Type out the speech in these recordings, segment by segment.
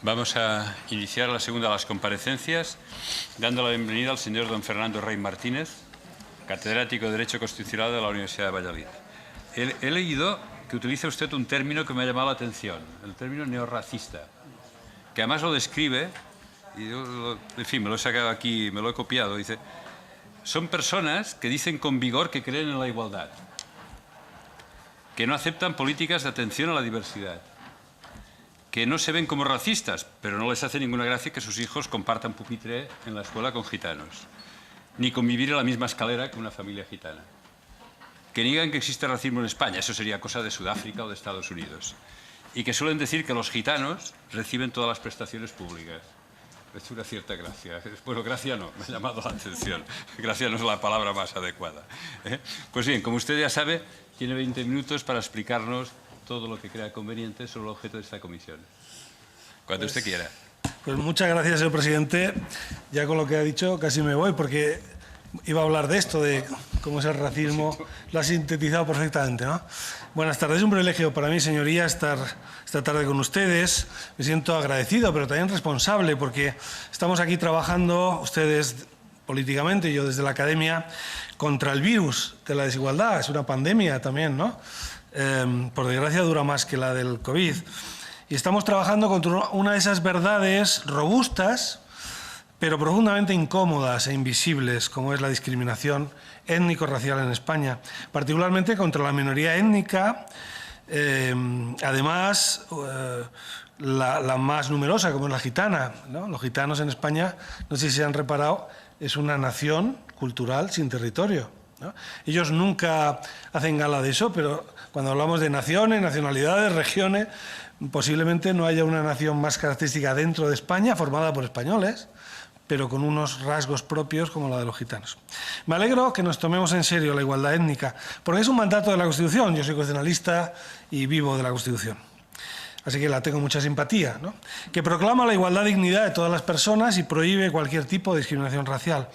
Vamos a iniciar la segunda de las comparecencias, dando la bienvenida al señor don Fernando Rey Martínez, catedrático de Derecho Constitucional de la Universidad de Valladolid. He leído que utiliza usted un término que me ha llamado la atención, el término neorracista, que además lo describe, y yo, en fin, me lo he sacado aquí, me lo he copiado, dice, son personas que dicen con vigor que creen en la igualdad, que no aceptan políticas de atención a la diversidad, que no se ven como racistas, pero no les hace ninguna gracia que sus hijos compartan pupitre en la escuela con gitanos, ni convivir en la misma escalera que una familia gitana, que niegan que existe racismo en España, eso sería cosa de Sudáfrica o de Estados Unidos, y que suelen decir que los gitanos reciben todas las prestaciones públicas. Es una cierta gracia. Bueno, gracia no, me ha llamado la atención. Gracia no es la palabra más adecuada. Pues bien, como usted ya sabe, tiene 20 minutos para explicarnos todo lo que crea conveniente sobre el objeto de esta comisión. Cuando usted quiera. Pues muchas gracias, señor presidente. Ya con lo que ha dicho casi me voy, porque iba a hablar de esto, de cómo es el racismo. Lo ha sintetizado perfectamente, ¿no? Buenas tardes. Es un privilegio para mí, señoría, estar esta tarde con ustedes. Me siento agradecido, pero también responsable, porque estamos aquí trabajando, ustedes políticamente y yo desde la academia, contra el virus de la desigualdad. Es una pandemia también, ¿no? Por desgracia dura más que la del COVID. Y estamos trabajando contra una de esas verdades robustas, pero profundamente incómodas e invisibles, como es la discriminación étnico-racial en España, particularmente contra la minoría étnica, además la más numerosa, como es la gitana, ¿no? Los gitanos en España, no sé si se han reparado, es una nación cultural sin territorio, ¿no? Ellos nunca hacen gala de eso, pero cuando hablamos de naciones, nacionalidades, regiones, posiblemente no haya una nación más característica dentro de España, formada por españoles, pero con unos rasgos propios como la de los gitanos. Me alegro que nos tomemos en serio la igualdad étnica, porque es un mandato de la Constitución. Yo soy constitucionalista y vivo de la Constitución, así que la tengo mucha simpatía, ¿no? Que proclama la igualdad y dignidad de todas las personas y prohíbe cualquier tipo de discriminación racial.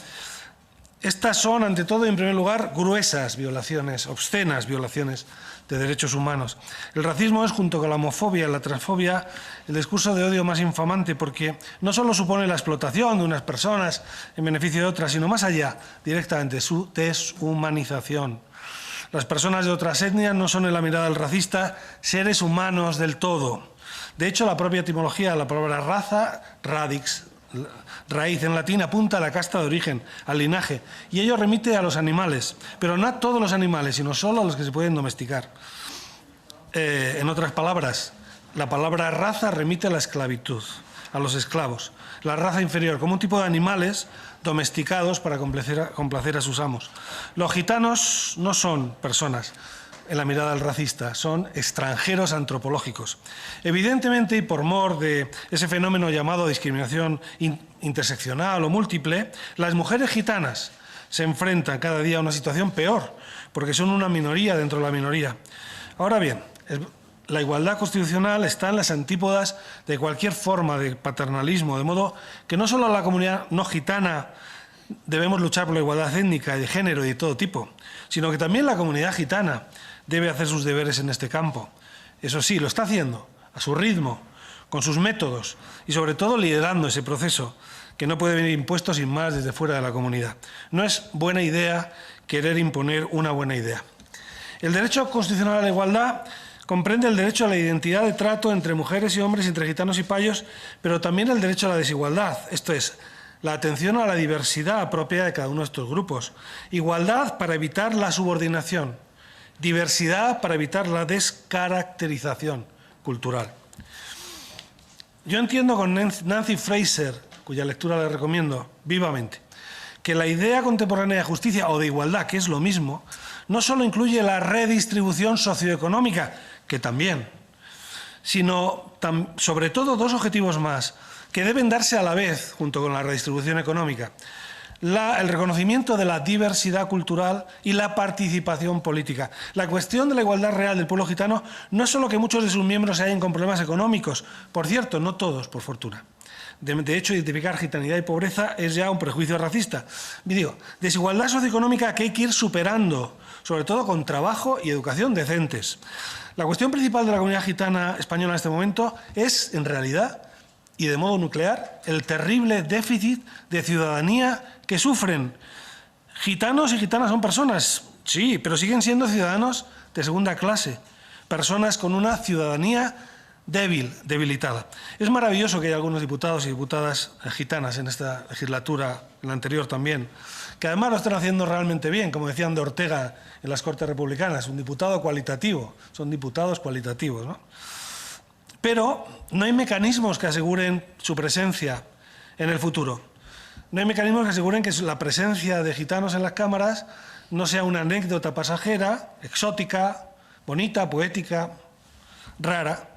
Estas son, ante todo, en primer lugar, gruesas violaciones, obscenas violaciones de derechos humanos. El racismo es, junto con la homofobia y la transfobia, el discurso de odio más infamante, porque no solo supone la explotación de unas personas en beneficio de otras, sino más allá, directamente, su deshumanización. Las personas de otras etnias no son, en la mirada del racista, seres humanos del todo. De hecho, la propia etimología de la palabra raza, radix, raíz en latín, apunta a la casta de origen, al linaje, y ello remite a los animales, pero no a todos los animales, sino solo a los que se pueden domesticar. En otras palabras, la palabra raza remite a la esclavitud, a los esclavos, la raza inferior, como un tipo de animales domesticados para complacer a sus amos. Los gitanos no son personas, en la mirada del racista, son extranjeros antropológicos. Evidentemente, y por mor de ese fenómeno llamado discriminación interseccional o múltiple, las mujeres gitanas se enfrentan cada día a una situación peor, porque son una minoría dentro de la minoría. Ahora bien, la igualdad constitucional está en las antípodas de cualquier forma de paternalismo, de modo que no solo la comunidad no gitana debemos luchar por la igualdad étnica y de género y de todo tipo, sino que también la comunidad gitana debe hacer sus deberes en este campo. Eso sí, lo está haciendo, a su ritmo, con sus métodos y sobre todo liderando ese proceso, que no puede venir impuesto sin más desde fuera de la comunidad. No es buena idea querer imponer una buena idea. El derecho constitucional a la igualdad comprende el derecho a la identidad de trato entre mujeres y hombres, entre gitanos y payos, pero también el derecho a la desigualdad, esto es, la atención a la diversidad propia de cada uno de estos grupos. Igualdad para evitar la subordinación, diversidad para evitar la descaracterización cultural. Yo entiendo con Nancy Fraser, cuya lectura le recomiendo vivamente, que la idea contemporánea de justicia o de igualdad, que es lo mismo, no solo incluye la redistribución socioeconómica, que también, sino sobre todo dos objetivos más, que deben darse a la vez, junto con la redistribución económica: el reconocimiento de la diversidad cultural y la participación política. La cuestión de la igualdad real del pueblo gitano no es solo que muchos de sus miembros se hallen con problemas económicos, por cierto, no todos, por fortuna. De hecho, identificar gitanidad y pobreza es ya un prejuicio racista. Y digo, desigualdad socioeconómica que hay que ir superando, sobre todo con trabajo y educación decentes. La cuestión principal de la comunidad gitana española en este momento es, en realidad, y de modo nuclear el terrible déficit de ciudadanía que sufren. Gitanos y gitanas son personas, sí, pero siguen siendo ciudadanos de segunda clase, personas con una ciudadanía débil, debilitada. Es maravilloso que haya algunos diputados y diputadas gitanas en esta legislatura, en la anterior también, que además lo están haciendo realmente bien, como decían de Ortega en las Cortes Republicanas, un diputado cualitativo, son diputados cualitativos, ¿no? Pero no hay mecanismos que aseguren su presencia en el futuro. No hay mecanismos que aseguren que la presencia de gitanos en las cámaras no sea una anécdota pasajera, exótica, bonita, poética, rara.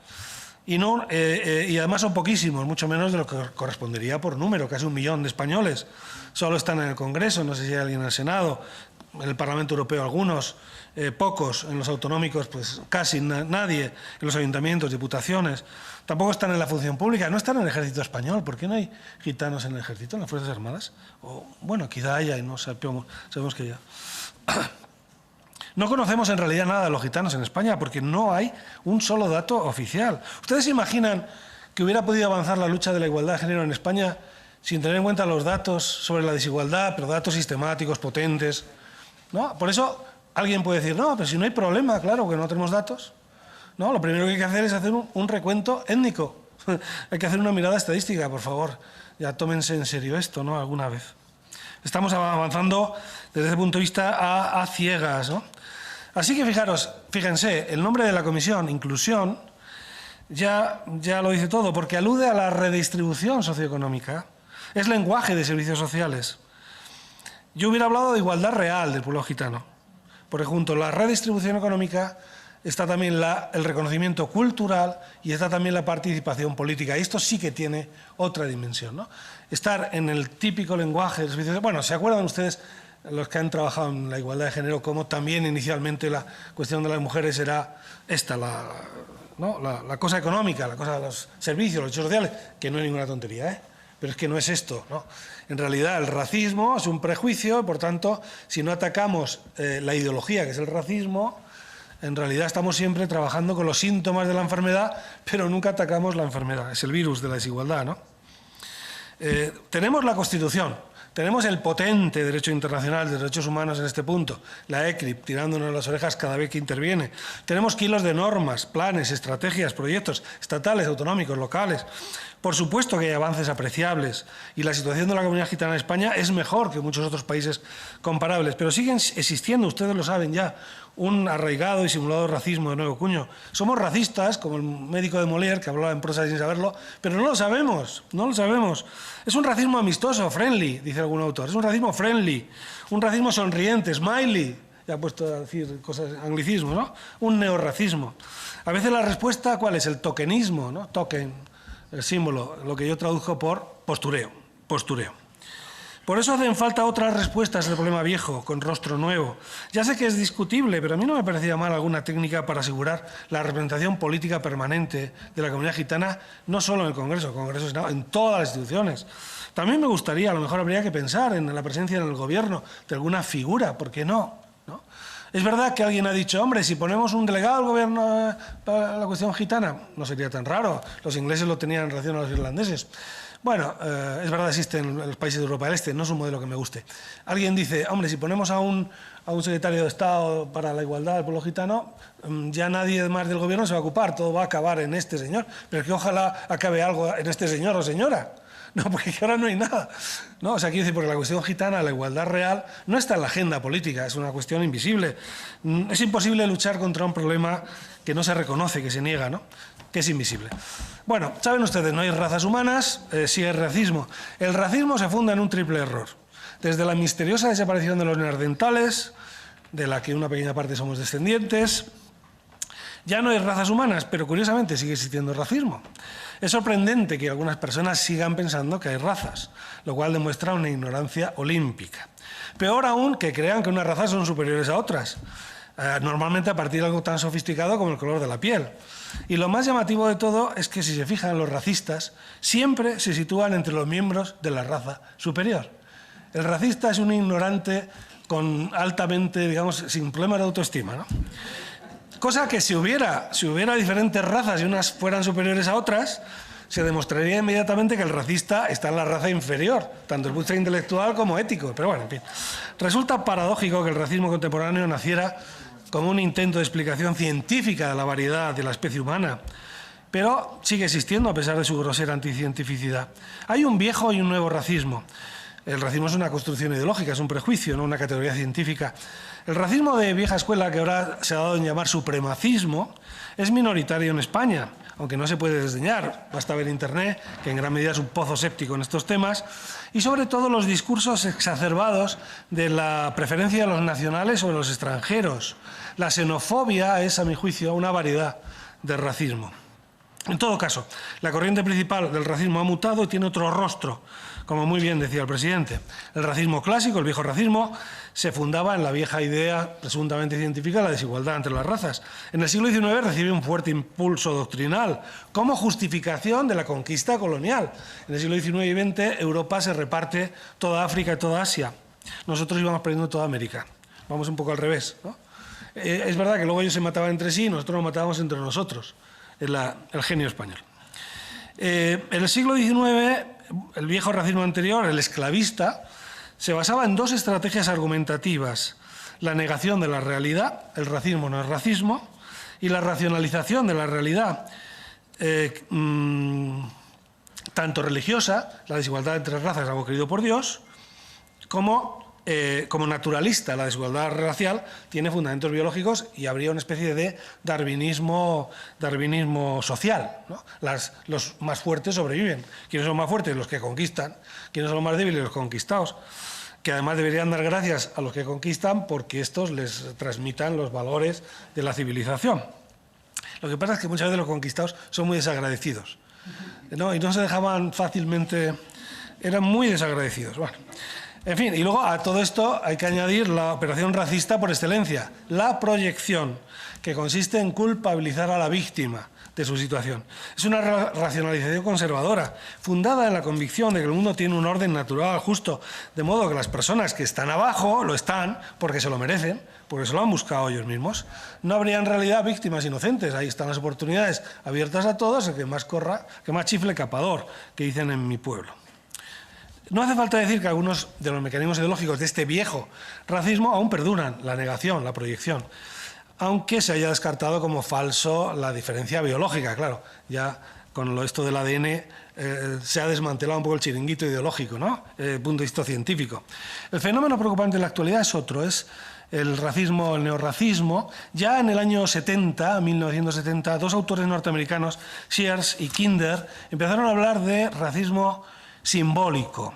Y además son poquísimos, mucho menos de lo que correspondería por número, casi 1 millón de españoles. Solo están en el Congreso, no sé si hay alguien en el Senado, en el Parlamento Europeo algunos, pocos, en los autonómicos pues casi nadie, en los ayuntamientos, diputaciones. Tampoco están en la función pública, no están en el Ejército Español. ¿Por qué no hay gitanos en el Ejército, en las Fuerzas Armadas? O, bueno, quizá haya y no sabemos que haya. No conocemos en realidad nada de los gitanos en España porque no hay un solo dato oficial. ¿Ustedes se imaginan que hubiera podido avanzar la lucha de la igualdad de género en España sin tener en cuenta los datos sobre la desigualdad, pero datos sistemáticos, potentes? ¿No? Por eso alguien puede decir, no, pero si no hay problema, claro, que no tenemos datos. No, lo primero que hay que hacer es hacer un recuento étnico. Hay que hacer una mirada estadística, por favor. Ya tómense en serio esto, ¿no? Alguna vez. Estamos avanzando desde ese punto de vista a ciegas, ¿no? Así que fíjense, el nombre de la comisión, inclusión, ya lo dice todo, porque alude a la redistribución socioeconómica. Es lenguaje de servicios sociales. Yo hubiera hablado de igualdad real del pueblo gitano, porque junto a la redistribución económica está también el reconocimiento cultural y está también la participación política. Y esto sí que tiene otra dimensión, ¿no? Estar en el típico lenguaje de servicios. Bueno, ¿se acuerdan ustedes, los que han trabajado en la igualdad de género, como también inicialmente la cuestión de las mujeres era esta, la cosa económica, la cosa de los servicios, los derechos sociales, que no es ninguna tontería, ¿eh? Pero es que no es esto, ¿no? En realidad el racismo es un prejuicio, por tanto, si no atacamos la ideología que es el racismo, en realidad estamos siempre trabajando con los síntomas de la enfermedad, pero nunca atacamos la enfermedad, es el virus de la desigualdad, ¿no? Tenemos la Constitución. Tenemos el potente derecho internacional de derechos humanos en este punto, la ECRIP, tirándonos las orejas cada vez que interviene. Tenemos kilos de normas, planes, estrategias, proyectos estatales, autonómicos, locales. Por supuesto que hay avances apreciables y la situación de la comunidad gitana en España es mejor que muchos otros países comparables, pero siguen existiendo, ustedes lo saben ya, un arraigado y simulado racismo de nuevo cuño. Somos racistas, como el médico de Molière, que hablaba en prosa sin saberlo, pero no lo sabemos, no lo sabemos. Es un racismo amistoso, friendly, dice algún autor. Es un racismo friendly, un racismo sonriente, smiley. Ya he puesto a decir cosas, anglicismos, ¿no? Un neorracismo. A veces la respuesta, ¿cuál es? El tokenismo, ¿no? Token, el símbolo, lo que yo traduzco por postureo, postureo. Por eso hacen falta otras respuestas del problema viejo, con rostro nuevo. Ya sé que es discutible, pero a mí no me parecía mal alguna técnica para asegurar la representación política permanente de la comunidad gitana, no solo en el Congreso, Senado, en todas las instituciones. También me gustaría, a lo mejor habría que pensar en la presencia en el Gobierno de alguna figura, ¿por qué no? ¿No? Es verdad que alguien ha dicho, hombre, si ponemos un delegado al Gobierno para la cuestión gitana, no sería tan raro, los ingleses lo tenían en relación a los irlandeses. Bueno, es verdad, existen en los países de Europa del Este, no es un modelo que me guste. Alguien dice, hombre, si ponemos a un secretario de Estado para la igualdad del pueblo gitano, ya nadie más del Gobierno se va a ocupar, todo va a acabar en este señor, pero es que ojalá acabe algo en este señor o señora. No, porque ahora no hay nada. ¿No? O sea, quiero decir, porque la cuestión gitana, la igualdad real, no está en la agenda política, es una cuestión invisible. Es imposible luchar contra un problema que no se reconoce, que se niega, ¿no? Que es invisible. Bueno, saben ustedes, no hay razas humanas, sí hay racismo. El racismo se funda en un triple error. Desde la misteriosa desaparición de los neandertales, de la que una pequeña parte somos descendientes, ya no hay razas humanas, pero curiosamente sigue existiendo racismo. Es sorprendente que algunas personas sigan pensando que hay razas, lo cual demuestra una ignorancia olímpica. Peor aún, que crean que unas razas son superiores a otras, normalmente a partir de algo tan sofisticado como el color de la piel. Y lo más llamativo de todo es que, si se fijan, los racistas siempre se sitúan entre los miembros de la raza superior. El racista es un ignorante con altamente, digamos, sin problemas de autoestima, ¿no? Cosa que si hubiera diferentes razas y unas fueran superiores a otras, se demostraría inmediatamente que el racista está en la raza inferior, tanto desde el punto de vista intelectual como ético. Pero bueno, en fin. Resulta paradójico que el racismo contemporáneo naciera como un intento de explicación científica de la variedad de la especie humana, pero sigue existiendo a pesar de su grosera anticientificidad. Hay un viejo y un nuevo racismo. El racismo es una construcción ideológica, es un prejuicio, no una categoría científica. El racismo de vieja escuela, que ahora se ha dado en llamar supremacismo, es minoritario en España, aunque no se puede desdeñar. Basta ver Internet, que en gran medida es un pozo séptico en estos temas, y sobre todo los discursos exacerbados de la preferencia de los nacionales sobre los extranjeros. La xenofobia es, a mi juicio, una variedad de racismo. En todo caso, la corriente principal del racismo ha mutado y tiene otro rostro, como muy bien decía el presidente. El racismo clásico, el viejo racismo, se fundaba en la vieja idea presuntamente científica de la desigualdad entre las razas. En el siglo XIX recibe un fuerte impulso doctrinal como justificación de la conquista colonial. En el siglo XIX y XX Europa se reparte toda África y toda Asia. Nosotros íbamos perdiendo toda América. Vamos un poco al revés, ¿no? Es verdad que luego ellos se mataban entre sí y nosotros nos matábamos entre nosotros. El genio español. En el siglo XIX, el viejo racismo anterior, el esclavista, se basaba en dos estrategias argumentativas: la negación de la realidad, el racismo no es racismo, y la racionalización de la realidad, tanto religiosa, la desigualdad entre razas es algo querido por Dios, como naturalista, la desigualdad racial tiene fundamentos biológicos y habría una especie de darwinismo social, ¿no? Los más fuertes sobreviven. ¿Quiénes son más fuertes? Los que conquistan. ¿Quiénes son los más débiles? Los conquistados, que además deberían dar gracias a los que conquistan porque estos les transmitan los valores de la civilización. Lo que pasa es que muchas veces los conquistados son muy desagradecidos, ¿no? Y no se dejaban fácilmente, eran muy desagradecidos. Bueno. En fin, y luego a todo esto hay que añadir la operación racista por excelencia, la proyección, que consiste en culpabilizar a la víctima de su situación. Es una racionalización conservadora, fundada en la convicción de que el mundo tiene un orden natural, justo, de modo que las personas que están abajo lo están porque se lo merecen, porque se lo han buscado ellos mismos. No habría en realidad víctimas inocentes, ahí están las oportunidades abiertas a todos, el que más corra, que más chifle capador, que dicen en mi pueblo. No hace falta decir que algunos de los mecanismos ideológicos de este viejo racismo aún perduran: la negación, la proyección, aunque se haya descartado como falso la diferencia biológica. Claro, ya con esto del ADN se ha desmantelado un poco el chiringuito ideológico, ¿no? Desde el punto de vista científico. El fenómeno preocupante en la actualidad es otro, es el racismo, el neorracismo. Ya en el año 70, 1970, dos autores norteamericanos, Shears y Kinder, empezaron a hablar de racismo simbólico.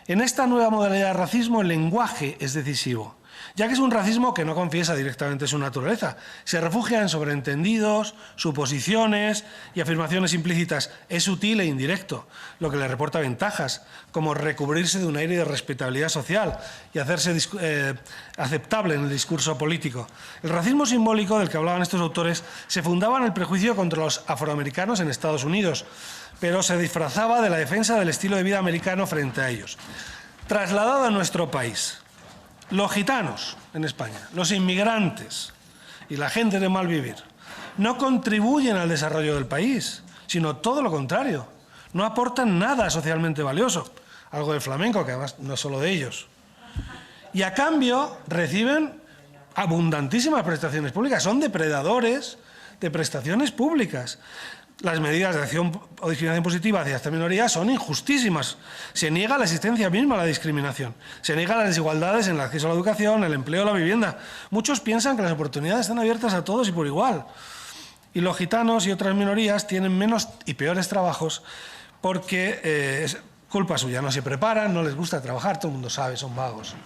En esta nueva modalidad de racismo el lenguaje es decisivo, ya que es un racismo que no confiesa directamente su naturaleza, se refugia en sobreentendidos, suposiciones y afirmaciones implícitas. Es sutil e indirecto, lo que le reporta ventajas, como recubrirse de un aire de respetabilidad social y hacerse aceptable en el discurso político. El racismo simbólico del que hablaban estos autores se fundaba en el prejuicio contra los afroamericanos en Estados Unidos, pero se disfrazaba de la defensa del estilo de vida americano frente a ellos. Trasladado a nuestro país, los gitanos en España, los inmigrantes y la gente de mal vivir no contribuyen al desarrollo del país, sino todo lo contrario. No aportan nada socialmente valioso. Algo del flamenco, que además no es solo de ellos. Y a cambio reciben abundantísimas prestaciones públicas. Son depredadores de prestaciones públicas. Las medidas de acción o discriminación positiva hacia esta minoría son injustísimas. Se niega la existencia misma de la discriminación. Se niegan las desigualdades en el acceso a la educación, el empleo, la vivienda. Muchos piensan que las oportunidades están abiertas a todos y por igual. Y los gitanos y otras minorías tienen menos y peores trabajos porque es culpa suya. No se preparan, no les gusta trabajar, todo el mundo sabe, son vagos.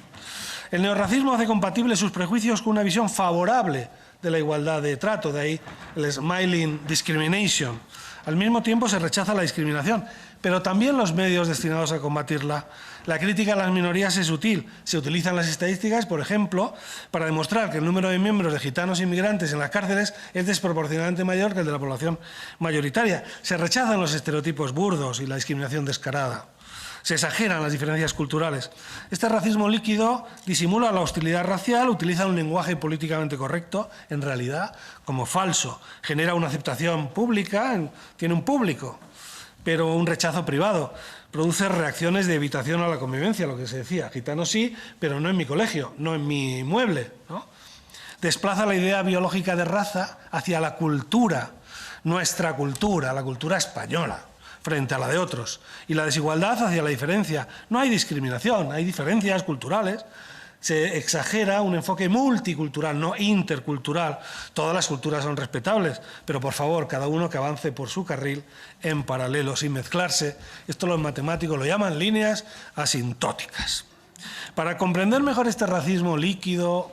El neorracismo hace compatibles sus prejuicios con una visión favorable de la igualdad de trato, de ahí el smiling discrimination. Al mismo tiempo se rechaza la discriminación, pero también los medios destinados a combatirla. La crítica a las minorías es sutil. Se utilizan las estadísticas, por ejemplo, para demostrar que el número de miembros de gitanos inmigrantes en las cárceles es desproporcionadamente mayor que el de la población mayoritaria. Se rechazan los estereotipos burdos y la discriminación descarada. Se exageran las diferencias culturales. Este racismo líquido disimula la hostilidad racial, utiliza un lenguaje políticamente correcto, en realidad, como falso. Genera una aceptación pública, tiene un público, pero un rechazo privado. Produce reacciones de evitación a la convivencia, lo que se decía. Gitano sí, pero no en mi colegio, no en mi mueble, ¿no? Desplaza la idea biológica de raza hacia la cultura, nuestra cultura, la cultura española, frente a la de otros. Y la desigualdad hacia la diferencia. No hay discriminación, hay diferencias culturales. Se exagera un enfoque multicultural, no intercultural. Todas las culturas son respetables, pero por favor, cada uno que avance por su carril en paralelo, sin mezclarse. Esto los matemáticos lo llaman líneas asintóticas. Para comprender mejor este racismo líquido,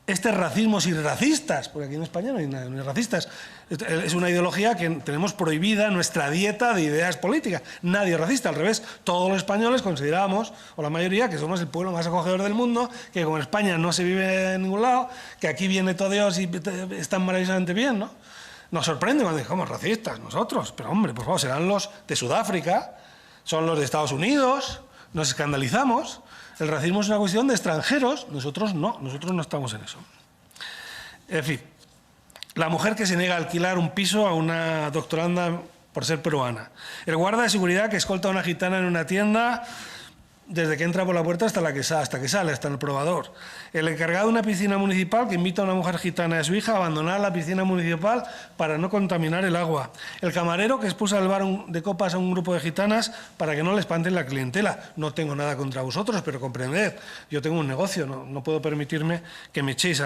este racismo sin racistas, porque aquí en España no hay racistas, es una ideología que tenemos prohibida en nuestra dieta de ideas políticas. Nadie es racista, al revés, todos los españoles consideramos, o la mayoría, que somos el pueblo más acogedor del mundo, que como en España no se vive en ningún lado, que aquí viene todo Dios y están maravillosamente bien, ¿no? Nos sorprende cuando decimos racistas, nosotros, pero hombre, por favor, serán los de Sudáfrica, son los de Estados Unidos, nos escandalizamos. El racismo es una cuestión de extranjeros, nosotros no estamos en eso. En fin, la mujer que se niega a alquilar un piso a una doctoranda por ser peruana. El guarda de seguridad que escolta a una gitana en una tienda desde que entra por la puerta hasta que sale, hasta el probador. El encargado de una piscina municipal que invita a una mujer gitana y a su hija a abandonar la piscina municipal para no contaminar el agua. El camarero que expulsa al bar de copas a un grupo de gitanas para que no le espanten la clientela. No tengo nada contra vosotros, pero comprended, yo tengo un negocio, no puedo permitirme que me echéis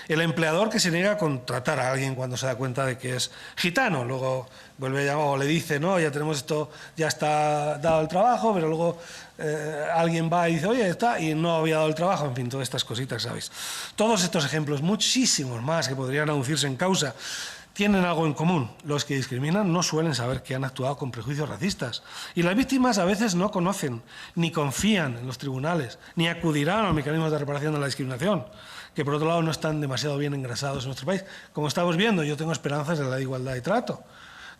el empleador que se niega a contratar a alguien cuando se da cuenta de que es gitano, luego vuelve a llamar o le dice, no, ya tenemos esto, ya está dado el trabajo, pero luego alguien va y dice, oye, está, y no había dado el trabajo, en fin, todas estas cositas, ¿sabéis? Todos estos ejemplos, muchísimos más que podrían aducirse en causa, tienen algo en común. Los que discriminan no suelen saber que han actuado con prejuicios racistas. Y las víctimas a veces no conocen, ni confían en los tribunales, ni acudirán a los mecanismos de reparación de la discriminación, que por otro lado no están demasiado bien engrasados en nuestro país. Como estamos viendo, yo tengo esperanzas en la igualdad de trato,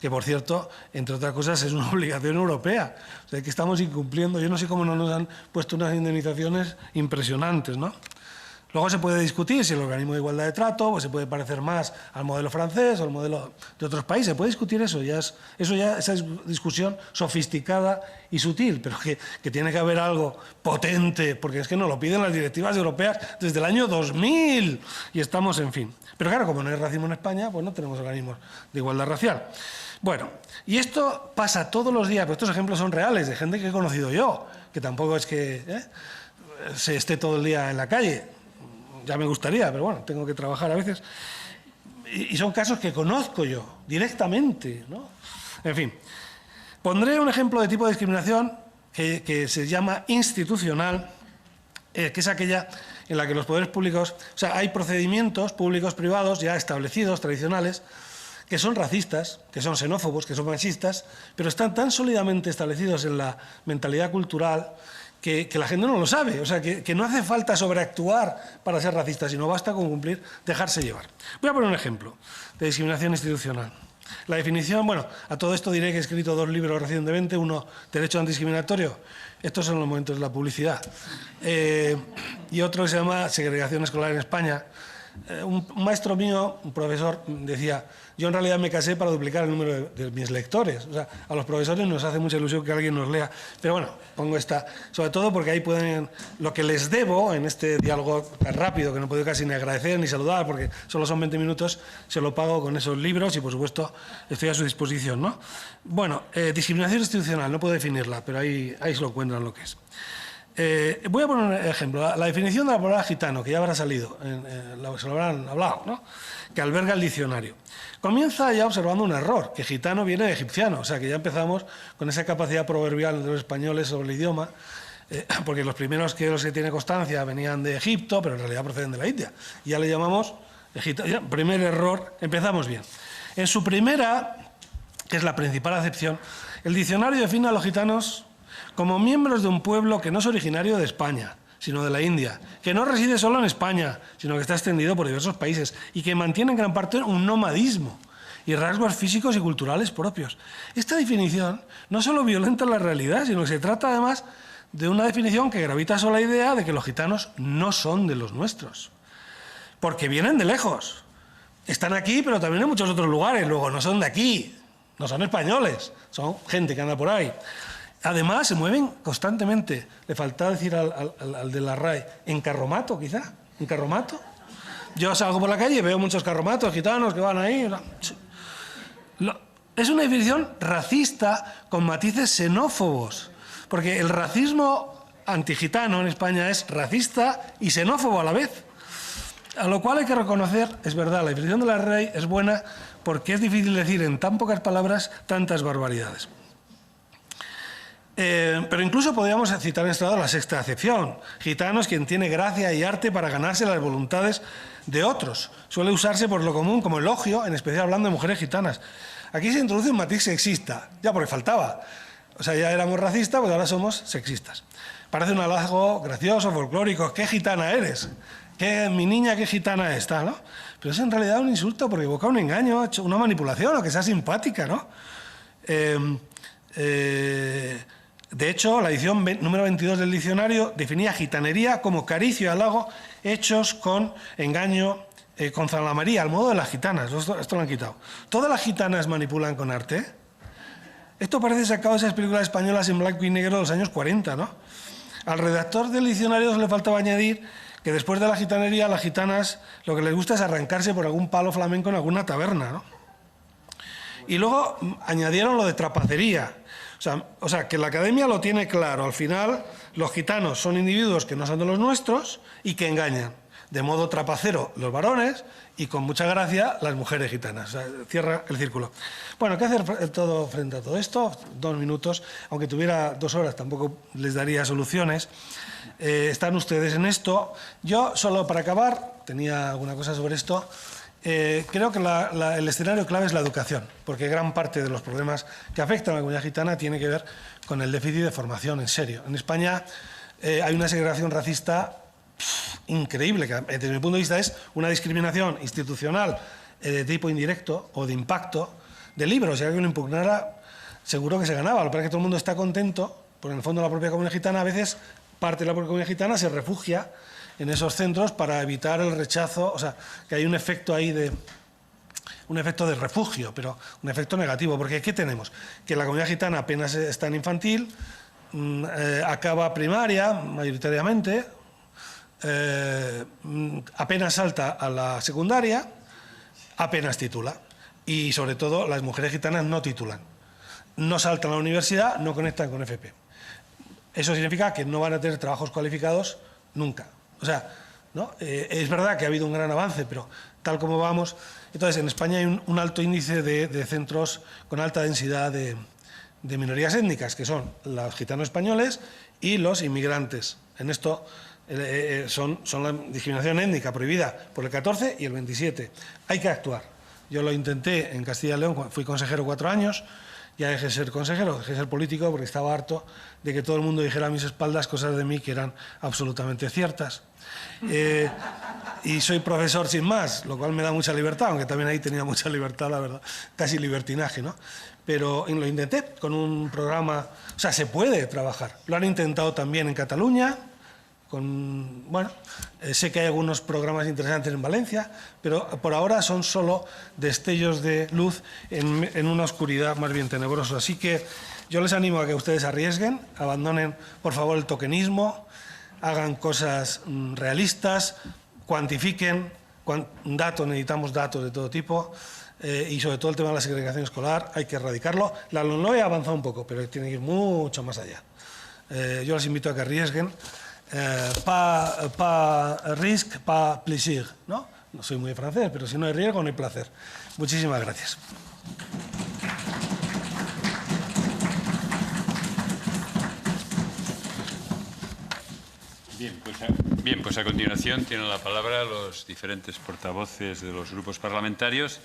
que por cierto, entre otras cosas, es una obligación europea. O sea, que estamos incumpliendo. Yo no sé cómo no nos han puesto unas indemnizaciones impresionantes, ¿no? Luego se puede discutir si el organismo de igualdad de trato pues se puede parecer más al modelo francés o al modelo de otros países. Se puede discutir eso, esa discusión sofisticada y sutil, pero que tiene que haber algo potente, porque es que nos lo piden las directivas europeas desde el año 2000 y estamos, en fin. Pero claro, como no hay racismo en España, pues no tenemos organismos de igualdad racial. Bueno, y esto pasa todos los días, pero estos ejemplos son reales, de gente que he conocido yo, que tampoco es que se esté todo el día en la calle. Ya me gustaría, pero bueno, tengo que trabajar a veces. Y son casos que conozco yo directamente, ¿no? En fin, pondré un ejemplo de tipo de discriminación que se llama institucional, que es aquella en la que los poderes públicos, o sea, hay procedimientos públicos privados ya establecidos, tradicionales, que son racistas, que son xenófobos, que son machistas, pero están tan sólidamente establecidos en la mentalidad cultural que la gente no lo sabe, o sea, que no hace falta sobreactuar para ser racista, sino basta con cumplir, dejarse llevar. Voy a poner un ejemplo de discriminación institucional. La definición, bueno, a todo esto diré que he escrito 2 libros recientemente, uno, Derecho Antidiscriminatorio, estos son los momentos de la publicidad, y otro que se llama Segregación Escolar en España. Un maestro mío, un profesor, decía, yo en realidad me casé para duplicar el número de mis lectores. O sea, a los profesores nos hace mucha ilusión que alguien nos lea. Pero bueno, pongo esta, sobre todo porque ahí pueden, lo que les debo en este diálogo tan rápido, que no puedo casi ni agradecer ni saludar, porque solo son 20 minutos, se lo pago con esos libros y por supuesto estoy a su disposición, ¿no? Bueno, discriminación institucional, no puedo definirla, pero ahí se lo encuentran lo que es. Voy a poner un ejemplo. La definición de la palabra gitano, que ya habrá salido, se lo habrán hablado, ¿no? Que alberga el diccionario. Comienza ya observando un error, que gitano viene de egipciano, o sea que ya empezamos con esa capacidad proverbial de los españoles sobre el idioma, porque los primeros que tiene constancia venían de Egipto, pero en realidad proceden de la India. Y ya le llamamos gitano. Primer error, empezamos bien. En su primera, que es la principal acepción, el diccionario define a los gitanos como miembros de un pueblo que no es originario de España, sino de la India, que no reside solo en España, sino que está extendido por diversos países y que mantiene en gran parte un nomadismo y rasgos físicos y culturales propios. Esta definición no solo violenta la realidad, sino que se trata además de una definición que gravita sobre la idea de que los gitanos no son de los nuestros, porque vienen de lejos. Están aquí, pero también en muchos otros lugares, luego no son de aquí. no son españoles, son gente que anda por ahí. Además, se mueven constantemente. Le faltaba decir al de la RAE, en carromato, quizá, en carromato. Yo salgo por la calle y veo muchos carromatos gitanos que van ahí. Es una definición racista con matices xenófobos, porque el racismo antigitano en España es racista y xenófobo a la vez. A lo cual hay que reconocer, es verdad, la definición de la RAE es buena porque es difícil decir en tan pocas palabras tantas barbaridades. Pero incluso podríamos citar en este lado la sexta acepción. Gitano es quien tiene gracia y arte para ganarse las voluntades de otros. Suele usarse por lo común como elogio, en especial hablando de mujeres gitanas. Aquí se introduce un matiz sexista, ya porque faltaba. O sea, ya éramos racistas, pues ahora somos sexistas. Parece un halago gracioso, folclórico. ¿Qué gitana eres? Mi niña, qué gitana está, ¿no? Pero es en realidad un insulto porque evoca un engaño, una manipulación, o que sea simpática, ¿no? De hecho, la edición número 22 del diccionario definía gitanería como caricia y halago hechos con engaño, con zalamería, al modo de las gitanas. Esto lo han quitado. ¿Todas las gitanas manipulan con arte? Esto parece sacado de esas películas españolas en blanco y negro de los años 40, ¿no? Al redactor del diccionario le faltaba añadir que después de la gitanería, las gitanas lo que les gusta es arrancarse por algún palo flamenco en alguna taberna, ¿no? Y luego añadieron lo de trapacería. O sea, que la academia lo tiene claro. Al final, los gitanos son individuos que no son de los nuestros y que engañan. De modo trapacero los varones y con mucha gracia las mujeres gitanas. O sea, cierra el círculo. Bueno, ¿qué hacer todo frente a todo esto? 2 minutos. Aunque tuviera 2 horas tampoco les daría soluciones. Están ustedes en esto. Yo, solo para acabar, tenía alguna cosa sobre esto. Creo que el escenario clave es la educación, porque gran parte de los problemas que afectan a la comunidad gitana tiene que ver con el déficit de formación, en serio. En España hay una segregación racista increíble, que desde mi punto de vista es una discriminación institucional de tipo indirecto o de impacto de libros. Si alguien lo impugnara, seguro que se ganaba. Lo que pasa es que todo el mundo está contento, porque en el fondo la propia comunidad gitana, a veces parte de la propia comunidad gitana se refugia en esos centros para evitar el rechazo, o sea, que hay un efecto ahí un efecto de refugio, pero un efecto negativo, porque ¿qué tenemos? Que la comunidad gitana apenas está en infantil, acaba primaria mayoritariamente, apenas salta a la secundaria, apenas titula, y sobre todo las mujeres gitanas no titulan, no saltan a la universidad, no conectan con FP. Eso significa que no van a tener trabajos cualificados nunca. O sea, ¿no? Es verdad que ha habido un gran avance, pero tal como vamos... Entonces, en España hay un alto índice de centros con alta densidad de minorías étnicas, que son los gitanos españoles y los inmigrantes. En esto son la discriminación étnica prohibida por el 14 y el 27. Hay que actuar. Yo lo intenté en Castilla y León, fui consejero 4 años, ya dejé de ser consejero, dejé de ser político porque estaba harto de que todo el mundo dijera a mis espaldas cosas de mí que eran absolutamente ciertas. Y soy profesor sin más, lo cual me da mucha libertad, aunque también ahí tenía mucha libertad, la verdad, casi libertinaje, ¿no? Pero lo intenté con un programa, o sea, se puede trabajar. Lo han intentado también en Cataluña, bueno, sé que hay algunos programas interesantes en Valencia, pero por ahora son solo destellos de luz en una oscuridad más bien tenebrosa. Así que yo les animo a que ustedes arriesguen, abandonen por favor el tokenismo, hagan cosas realistas, cuantifiquen datos, necesitamos datos de todo tipo, y sobre todo el tema de la segregación escolar hay que erradicarlo. La LOMLOE ha avanzado un poco, pero tiene que ir mucho más allá. Yo les invito a que arriesguen. Pas risque, pas plaisir, ¿no? No soy muy francés, pero si no hay riesgo, no hay placer. Muchísimas gracias. Bien, pues a continuación tienen la palabra los diferentes portavoces de los grupos parlamentarios.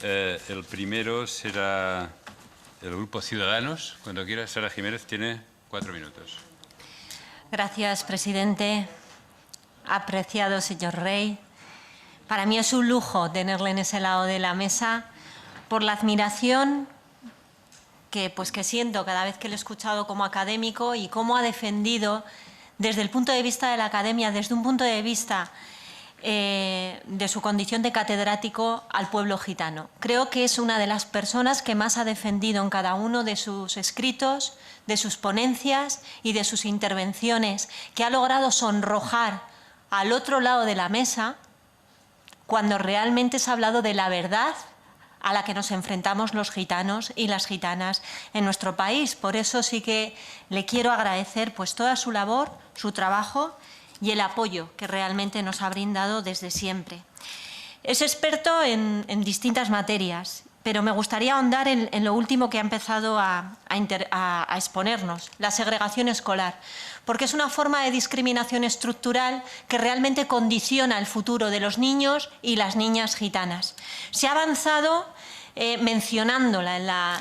El primero será el Grupo Ciudadanos. Cuando quiera, Sara Jiménez tiene 4 minutos. Gracias, presidente. Apreciado señor Rey, para mí es un lujo tenerle en ese lado de la mesa por la admiración que siento cada vez que lo he escuchado como académico y cómo ha defendido desde el punto de vista de la academia, desde un punto de vista de su condición de catedrático al pueblo gitano. Creo que es una de las personas que más ha defendido en cada uno de sus escritos, de sus ponencias y de sus intervenciones, que ha logrado sonrojar al otro lado de la mesa cuando realmente se ha hablado de la verdad a la que nos enfrentamos los gitanos y las gitanas en nuestro país. Por eso sí que le quiero agradecer pues toda su labor, su trabajo y el apoyo que realmente nos ha brindado desde siempre. Es experto en distintas materias, pero me gustaría ahondar en lo último que ha empezado a exponernos, la segregación escolar, porque es una forma de discriminación estructural que realmente condiciona el futuro de los niños y las niñas gitanas. Se ha avanzado mencionándola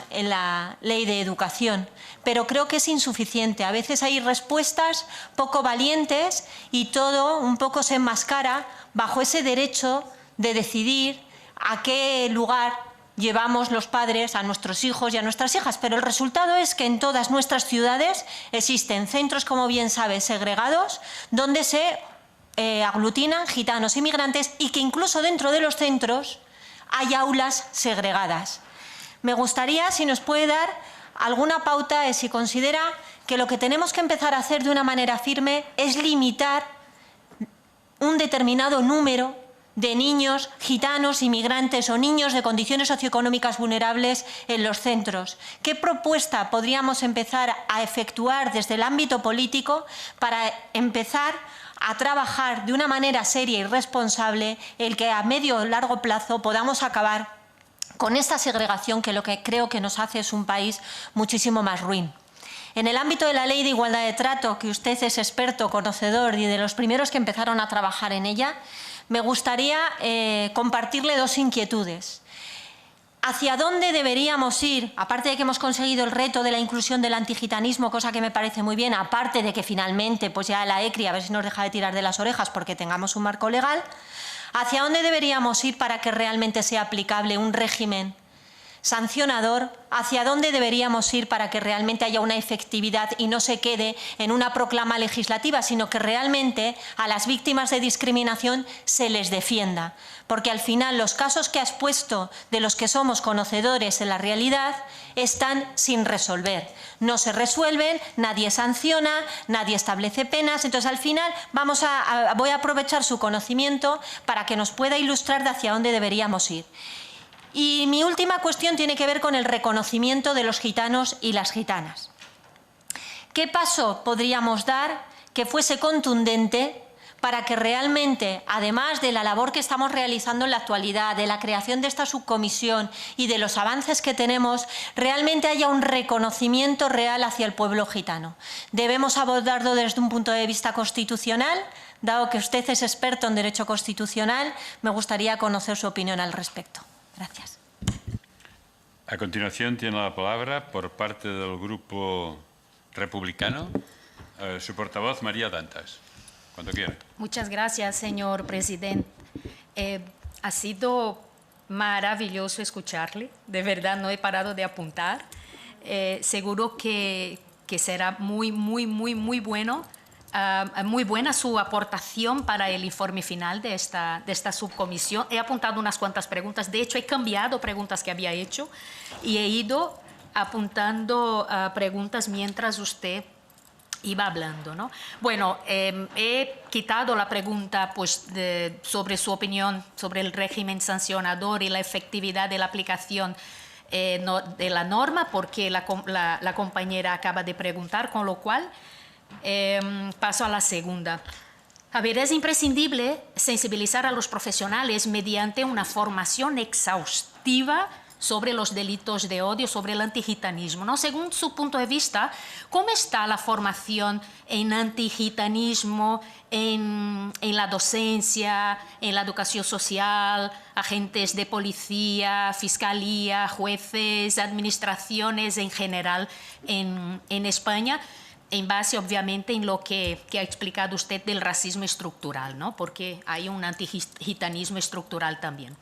en la Ley de Educación, pero creo que es insuficiente. A veces hay respuestas poco valientes y todo un poco se enmascara bajo ese derecho de decidir a qué lugar llevamos los padres a nuestros hijos y a nuestras hijas, pero el resultado es que en todas nuestras ciudades existen centros, como bien sabes, segregados, donde se aglutinan gitanos inmigrantes y que incluso dentro de los centros hay aulas segregadas. Me gustaría, si nos puede dar alguna pauta de si considera que lo que tenemos que empezar a hacer de una manera firme es limitar un determinado número de niños gitanos, inmigrantes o niños de condiciones socioeconómicas vulnerables en los centros. ¿Qué propuesta podríamos empezar a efectuar desde el ámbito político para empezar a trabajar de una manera seria y responsable el que a medio o largo plazo podamos acabar con esta segregación que lo que creo que nos hace es un país muchísimo más ruin? En el ámbito de la Ley de Igualdad de Trato, que usted es experto, conocedor y de los primeros que empezaron a trabajar en ella, me gustaría compartirle dos inquietudes. ¿Hacia dónde deberíamos ir? Aparte de que hemos conseguido el reto de la inclusión del antigitanismo, cosa que me parece muy bien, aparte de que finalmente pues ya la ECRI a ver si nos deja de tirar de las orejas porque tengamos un marco legal, ¿hacia dónde deberíamos ir para que realmente sea aplicable un régimen sancionador? ¿Hacia dónde deberíamos ir para que realmente haya una efectividad y no se quede en una proclama legislativa, sino que realmente a las víctimas de discriminación se les defienda? Porque al final los casos que has puesto, de los que somos conocedores en la realidad, están sin resolver. No se resuelven, nadie sanciona, nadie establece penas. Entonces al final voy a aprovechar su conocimiento para que nos pueda ilustrar de hacia dónde deberíamos ir. Y mi última cuestión tiene que ver con el reconocimiento de los gitanos y las gitanas. ¿Qué paso podríamos dar que fuese contundente para que realmente, además de la labor que estamos realizando en la actualidad, de la creación de esta subcomisión y de los avances que tenemos, realmente haya un reconocimiento real hacia el pueblo gitano? Debemos abordarlo desde un punto de vista constitucional. Dado que usted es experto en derecho constitucional, me gustaría conocer su opinión al respecto. Gracias. A continuación tiene la palabra, por parte del Grupo Republicano, su portavoz María Dantas. Cuando quiera. Muchas gracias, señor presidente. Ha sido maravilloso escucharle. De verdad, no he parado de apuntar. Seguro que será muy bueno. Muy buena su aportación para el informe final de esta subcomisión. He apuntado unas cuantas preguntas. De hecho, he cambiado preguntas que había hecho y he ido apuntando preguntas mientras usted iba hablando, ¿no? Bueno, he quitado la pregunta pues, sobre su opinión sobre el régimen sancionador y la efectividad de la aplicación de la norma, porque la compañera acaba de preguntar, con lo cual paso a la segunda. A ver, es imprescindible sensibilizar a los profesionales mediante una formación exhaustiva sobre los delitos de odio, sobre el antigitanismo, ¿no? Según su punto de vista, ¿cómo está la formación en antigitanismo, en la docencia, en la educación social, agentes de policía, fiscalía, jueces, administraciones en general en España? En base, obviamente, en lo que ha explicado usted del racismo estructural, ¿no? Porque hay un antigitanismo estructural también.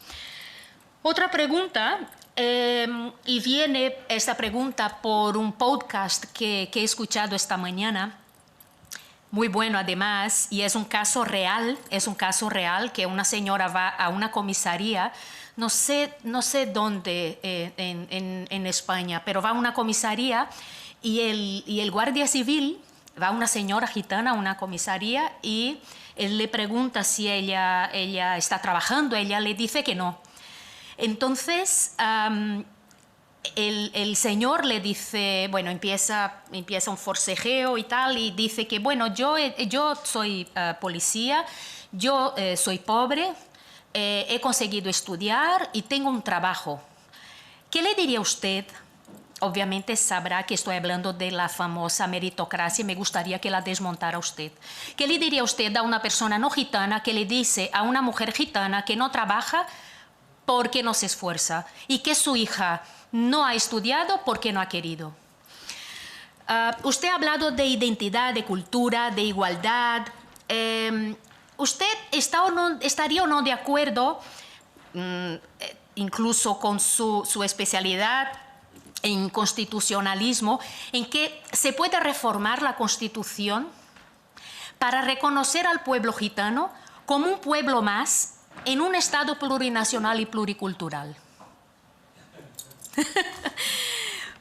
Otra pregunta, y viene esta pregunta por un podcast que he escuchado esta mañana, muy bueno además, y es un caso real que una señora va a una comisaría, no sé dónde en España, pero va a una comisaría y el guardia civil, va una señora gitana a una comisaría y él le pregunta si ella está trabajando, ella le dice que no. Entonces, el señor le dice, bueno, empieza un forcejeo y tal, y dice que, bueno, yo soy policía, yo soy pobre, he conseguido estudiar y tengo un trabajo. ¿Qué le diría usted? Obviamente sabrá que estoy hablando de la famosa meritocracia y me gustaría que la desmontara usted. ¿Qué le diría usted a una persona no gitana que le dice a una mujer gitana que no trabaja porque no se esfuerza y que su hija no ha estudiado porque no ha querido? Usted ha hablado de identidad, de cultura, de igualdad. ¿Usted estaría o no de acuerdo, incluso con su especialidad en constitucionalismo, en que se puede reformar la Constitución para reconocer al pueblo gitano como un pueblo más en un Estado plurinacional y pluricultural?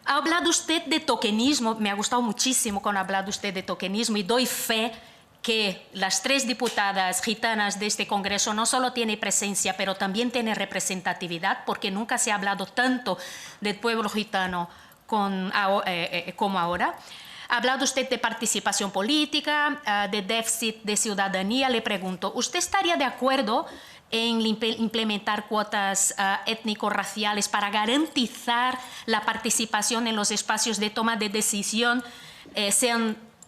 Ha hablado usted de tokenismo, me ha gustado muchísimo cuando ha hablado usted de tokenismo y doy fe que las 3 diputadas gitanas de este Congreso no solo tienen presencia, pero también tienen representatividad, porque nunca se ha hablado tanto del pueblo gitano como ahora. Ha hablado usted de participación política, de déficit de ciudadanía. Le pregunto, ¿usted estaría de acuerdo en implementar cuotas étnico-raciales para garantizar la participación en los espacios de toma de decisión,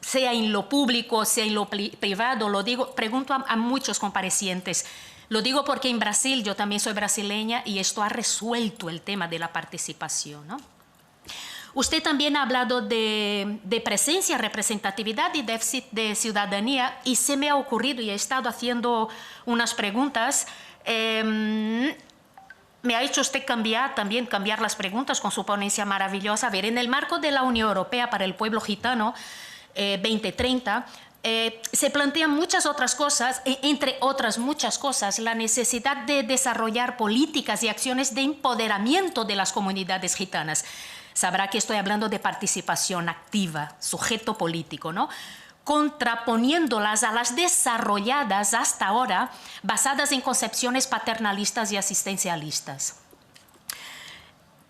sea en lo público, sea en lo privado? Lo digo, pregunto a muchos comparecientes. Lo digo porque en Brasil, yo también soy brasileña, y esto ha resuelto el tema de la participación, ¿no? Usted también ha hablado de presencia, representatividad y déficit de ciudadanía, y se me ha ocurrido, y he estado haciendo unas preguntas, me ha hecho usted cambiar las preguntas con su ponencia maravillosa. A ver, en el marco de la Unión Europea para el Pueblo Gitano 2030, se plantean muchas otras cosas, entre otras muchas cosas, la necesidad de desarrollar políticas y acciones de empoderamiento de las comunidades gitanas. Sabrá que estoy hablando de participación activa, sujeto político, ¿no? Contraponiéndolas a las desarrolladas hasta ahora, basadas en concepciones paternalistas y asistencialistas.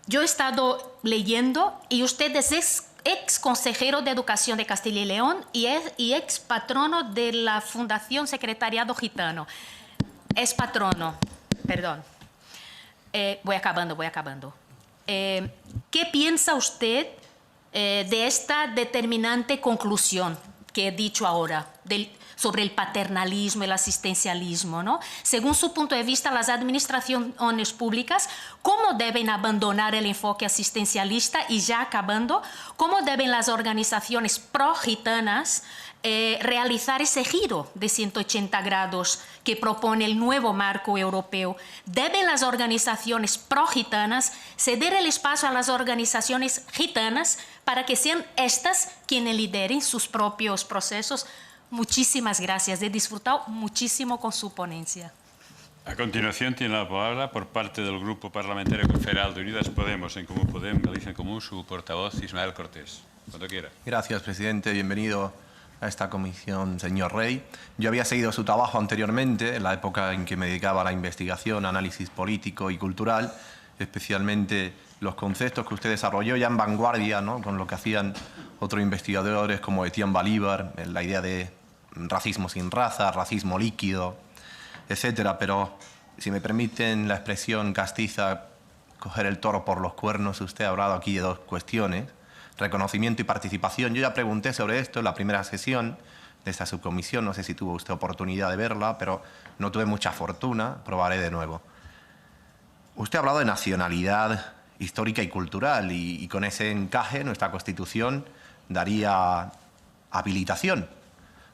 Yo he estado leyendo, y usted es ex consejero de Educación de Castilla y León y ex patrono de la Fundación Secretariado Gitano. Es patrono, perdón. Voy acabando. ¿Qué piensa usted de esta determinante conclusión que he dicho ahora sobre el paternalismo, el asistencialismo, ¿no? Según su punto de vista, las administraciones públicas, ¿cómo deben abandonar el enfoque asistencialista? Y ya acabando, ¿cómo deben las organizaciones pro-gitanas realizar ese giro de 180 grados que propone el nuevo marco europeo? ¿Deben las organizaciones pro-gitanas ceder el espacio a las organizaciones gitanas para que sean estas quienes lideren sus propios procesos? Muchísimas gracias. He disfrutado muchísimo con su ponencia. A continuación tiene la palabra, por parte del Grupo Parlamentario Confederal de Unidas Podemos, en Común Podem, Galicia en Común, su portavoz Ismael Cortés. Cuando quiera. Gracias, presidente. Bienvenido a esta comisión, señor Rey. Yo había seguido su trabajo anteriormente, en la época en que me dedicaba a la investigación, análisis político y cultural, especialmente los conceptos que usted desarrolló ya en vanguardia, ¿no?, con lo que hacían otros investigadores como Etienne Balibar, la idea de racismo sin raza, racismo líquido, etcétera. Pero, si me permiten la expresión castiza, coger el toro por los cuernos, usted ha hablado aquí de 2 cuestiones: reconocimiento y participación. Yo ya pregunté sobre esto en la primera sesión de esta subcomisión, no sé si tuvo usted oportunidad de verla, pero no tuve mucha fortuna, probaré de nuevo. Usted ha hablado de nacionalidad histórica y cultural, y con ese encaje nuestra Constitución daría habilitación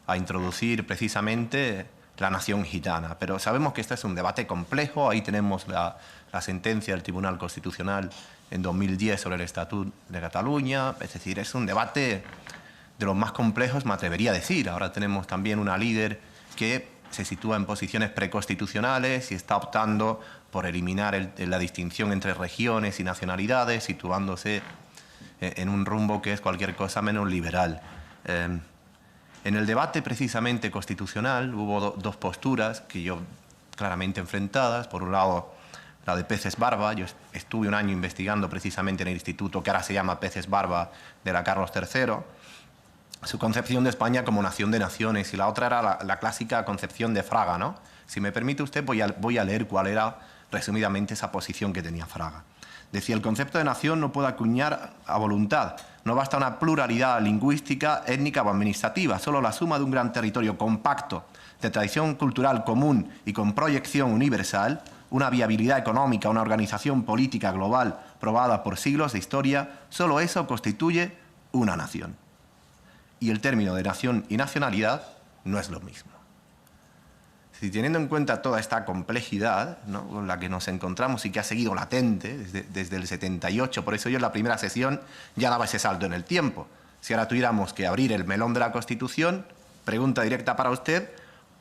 a introducir precisamente la nación gitana. Pero sabemos que este es un debate complejo. Ahí tenemos la sentencia del Tribunal Constitucional en 2010 sobre el Estatut de Cataluña. Es decir, es un debate de los más complejos, me atrevería a decir. Ahora tenemos también una líder que se sitúa en posiciones preconstitucionales y está optando por eliminar la distinción entre regiones y nacionalidades, situándose en un rumbo que es cualquier cosa menos liberal. En el debate precisamente constitucional hubo dos posturas que yo claramente enfrentadas. Por un lado, la de Peces Barba. Yo estuve un año investigando precisamente en el instituto que ahora se llama Peces Barba de la Carlos III, su concepción de España como nación de naciones, y la otra era la clásica concepción de Fraga, ¿no? Si me permite usted, voy a leer cuál era resumidamente esa posición que tenía Fraga. Decía: el concepto de nación no puede acuñar a voluntad. No basta una pluralidad lingüística, étnica o administrativa. Solo la suma de un gran territorio compacto, de tradición cultural común y con proyección universal, una viabilidad económica, una organización política global probada por siglos de historia, solo eso constituye una nación. Y el término de nación y nacionalidad no es lo mismo. Si teniendo en cuenta toda esta complejidad, ¿no?, con la que nos encontramos y que ha seguido latente desde el 78, por eso yo en la primera sesión ya daba ese salto en el tiempo. Si ahora tuviéramos que abrir el melón de la Constitución, pregunta directa para usted: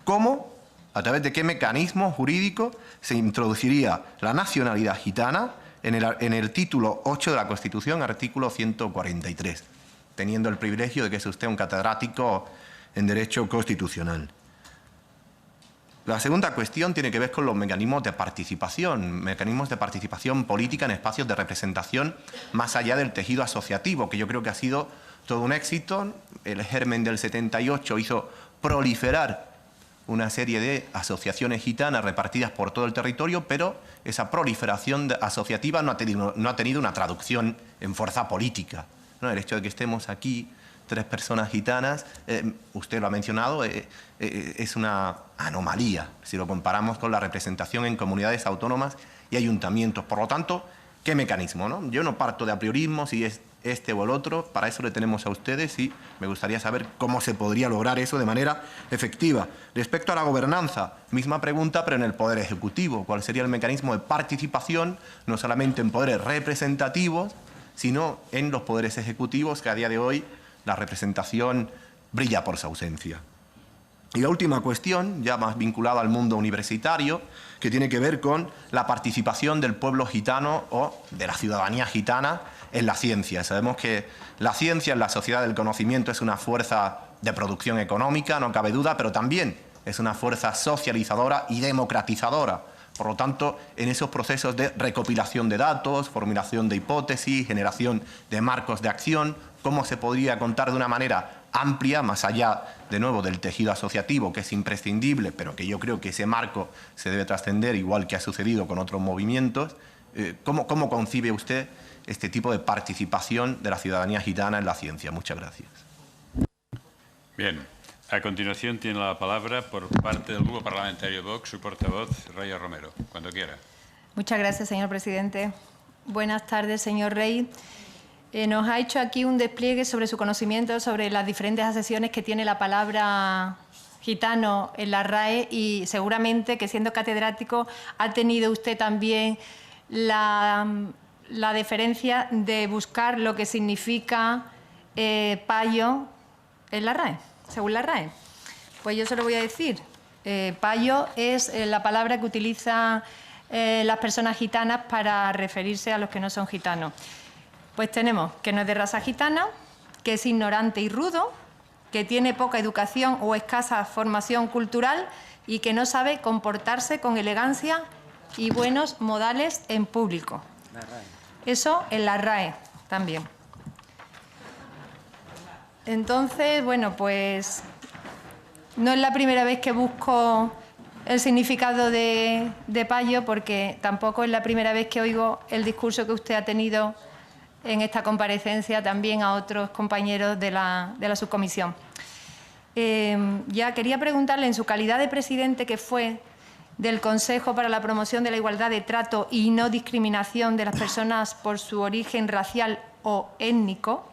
¿cómo, a través de qué mecanismo jurídico se introduciría la nacionalidad gitana en el título 8 de la Constitución, artículo 143, teniendo el privilegio de que es usted un catedrático en Derecho Constitucional? La segunda cuestión tiene que ver con los mecanismos de participación política en espacios de representación más allá del tejido asociativo, que yo creo que ha sido todo un éxito. El germen del 78 hizo proliferar una serie de asociaciones gitanas repartidas por todo el territorio, pero esa proliferación asociativa no ha tenido una traducción en fuerza política, ¿no? El hecho de que estemos aquí 3 personas gitanas, usted lo ha mencionado, es una anomalía si lo comparamos con la representación en comunidades autónomas y ayuntamientos. Por lo tanto, ¿qué mecanismo, no? Yo no parto de apriorismo si es este o el otro, para eso le tenemos a ustedes y me gustaría saber cómo se podría lograr eso de manera efectiva. Respecto a la gobernanza, misma pregunta, pero en el Poder Ejecutivo. ¿Cuál sería el mecanismo de participación, no solamente en poderes representativos, sino en los poderes ejecutivos, que a día de hoy la representación brilla por su ausencia? Y la última cuestión, ya más vinculada al mundo universitario, que tiene que ver con la participación del pueblo gitano o de la ciudadanía gitana en la ciencia. Sabemos que la ciencia en la sociedad del conocimiento es una fuerza de producción económica, no cabe duda, pero también es una fuerza socializadora y democratizadora. Por lo tanto, en esos procesos de recopilación de datos, formulación de hipótesis, generación de marcos de acción, ¿cómo se podría contar de una manera amplia, más allá, de nuevo, del tejido asociativo, que es imprescindible, pero que yo creo que ese marco se debe trascender, igual que ha sucedido con otros movimientos? ¿Cómo concibe usted este tipo de participación de la ciudadanía gitana en la ciencia? Muchas gracias. Bien. A continuación tiene la palabra por parte del Grupo Parlamentario Vox su portavoz, Raya Romero. Cuando quiera. Muchas gracias, señor presidente. Buenas tardes, señor Rey. Nos ha hecho aquí un despliegue sobre su conocimiento sobre las diferentes acepciones que tiene la palabra gitano en la RAE, y seguramente que, siendo catedrático, ha tenido usted también la deferencia de buscar lo que significa payo en la RAE, según la RAE. Pues yo se lo voy a decir. Payo es la palabra que utilizan las personas gitanas para referirse a los que no son gitanos. Pues tenemos que no es de raza gitana, que es ignorante y rudo, que tiene poca educación o escasa formación cultural y que no sabe comportarse con elegancia y buenos modales en público. Eso en la RAE también. Entonces, bueno, pues no es la primera vez que busco el significado de payo, porque tampoco es la primera vez que oigo el discurso que usted ha tenido en esta comparecencia también a otros compañeros de la subcomisión. Ya quería preguntarle, en su calidad de presidente que fue del Consejo para la Promoción de la Igualdad de Trato y No Discriminación de las Personas por su origen racial o étnico,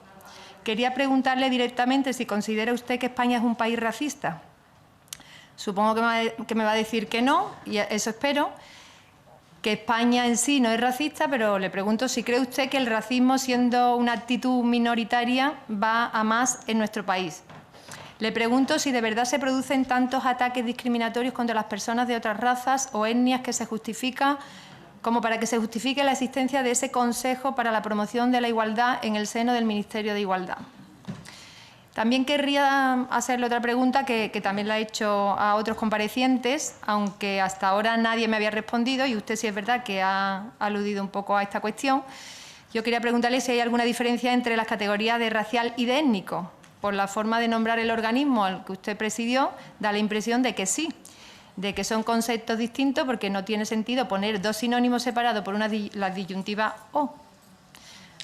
quería preguntarle directamente si considera usted que España es un país racista. Supongo que me va a decir que no, y eso espero, que España en sí no es racista, pero le pregunto si cree usted que el racismo, siendo una actitud minoritaria, va a más en nuestro país. Le pregunto si de verdad se producen tantos ataques discriminatorios contra las personas de otras razas o etnias que se justifica como para que se justifique la existencia de ese Consejo para la Promoción de la Igualdad en el seno del Ministerio de Igualdad. También querría hacerle otra pregunta que también la he hecho a otros comparecientes, aunque hasta ahora nadie me había respondido y usted sí es verdad que ha aludido un poco a esta cuestión. Yo quería preguntarle si hay alguna diferencia entre las categorías de racial y de étnico. Por la forma de nombrar el organismo al que usted presidió, da la impresión de que sí, de que son conceptos distintos porque no tiene sentido poner dos sinónimos separados por la disyuntiva o.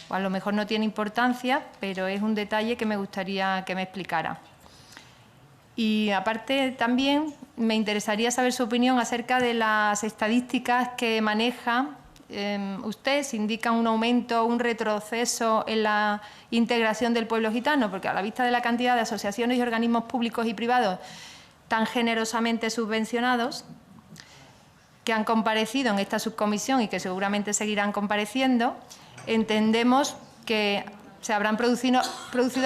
O a lo mejor no tiene importancia, pero es un detalle que me gustaría que me explicara. Y aparte también me interesaría saber su opinión acerca de las estadísticas que maneja usted, si indican un aumento o un retroceso en la integración del pueblo gitano, porque a la vista de la cantidad de asociaciones y organismos públicos y privados tan generosamente subvencionados que han comparecido en esta subcomisión y que seguramente seguirán compareciendo, entendemos que se habrán producido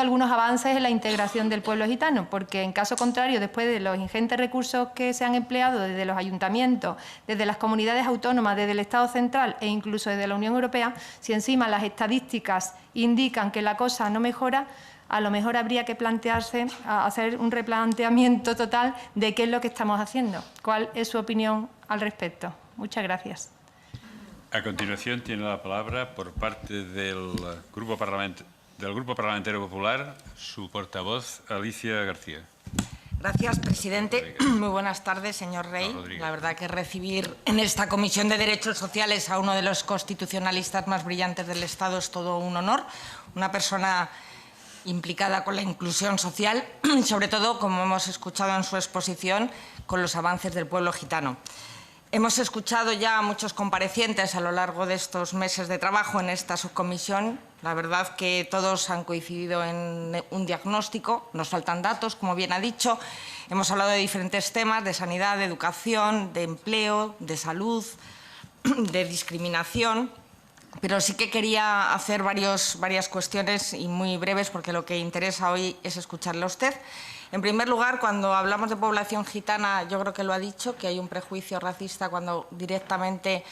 algunos avances en la integración del pueblo gitano, porque en caso contrario, después de los ingentes recursos que se han empleado desde los ayuntamientos, desde las comunidades autónomas, desde el Estado central e incluso desde la Unión Europea, si encima las estadísticas indican que la cosa no mejora, a lo mejor habría que plantearse, hacer un replanteamiento total de qué es lo que estamos haciendo. ¿Cuál es su opinión al respecto? Muchas gracias. A continuación tiene la palabra por parte del Grupo Parlamentario Popular su portavoz, Alicia García. Gracias, presidente. Muy buenas tardes, señor Rey. La verdad que recibir en esta Comisión de Derechos Sociales a uno de los constitucionalistas más brillantes del Estado es todo un honor. Una persona implicada con la inclusión social, sobre todo, como hemos escuchado en su exposición, con los avances del pueblo gitano. Hemos escuchado ya a muchos comparecientes a lo largo de estos meses de trabajo en esta subcomisión. La verdad que todos han coincidido en un diagnóstico, nos faltan datos, como bien ha dicho. Hemos hablado de diferentes temas, de sanidad, de educación, de empleo, de salud, de discriminación. Pero sí que quería hacer varias cuestiones y muy breves, porque lo que interesa hoy es escucharle a usted. En primer lugar, cuando hablamos de población gitana, yo creo que lo ha dicho, que hay un prejuicio racista cuando directamente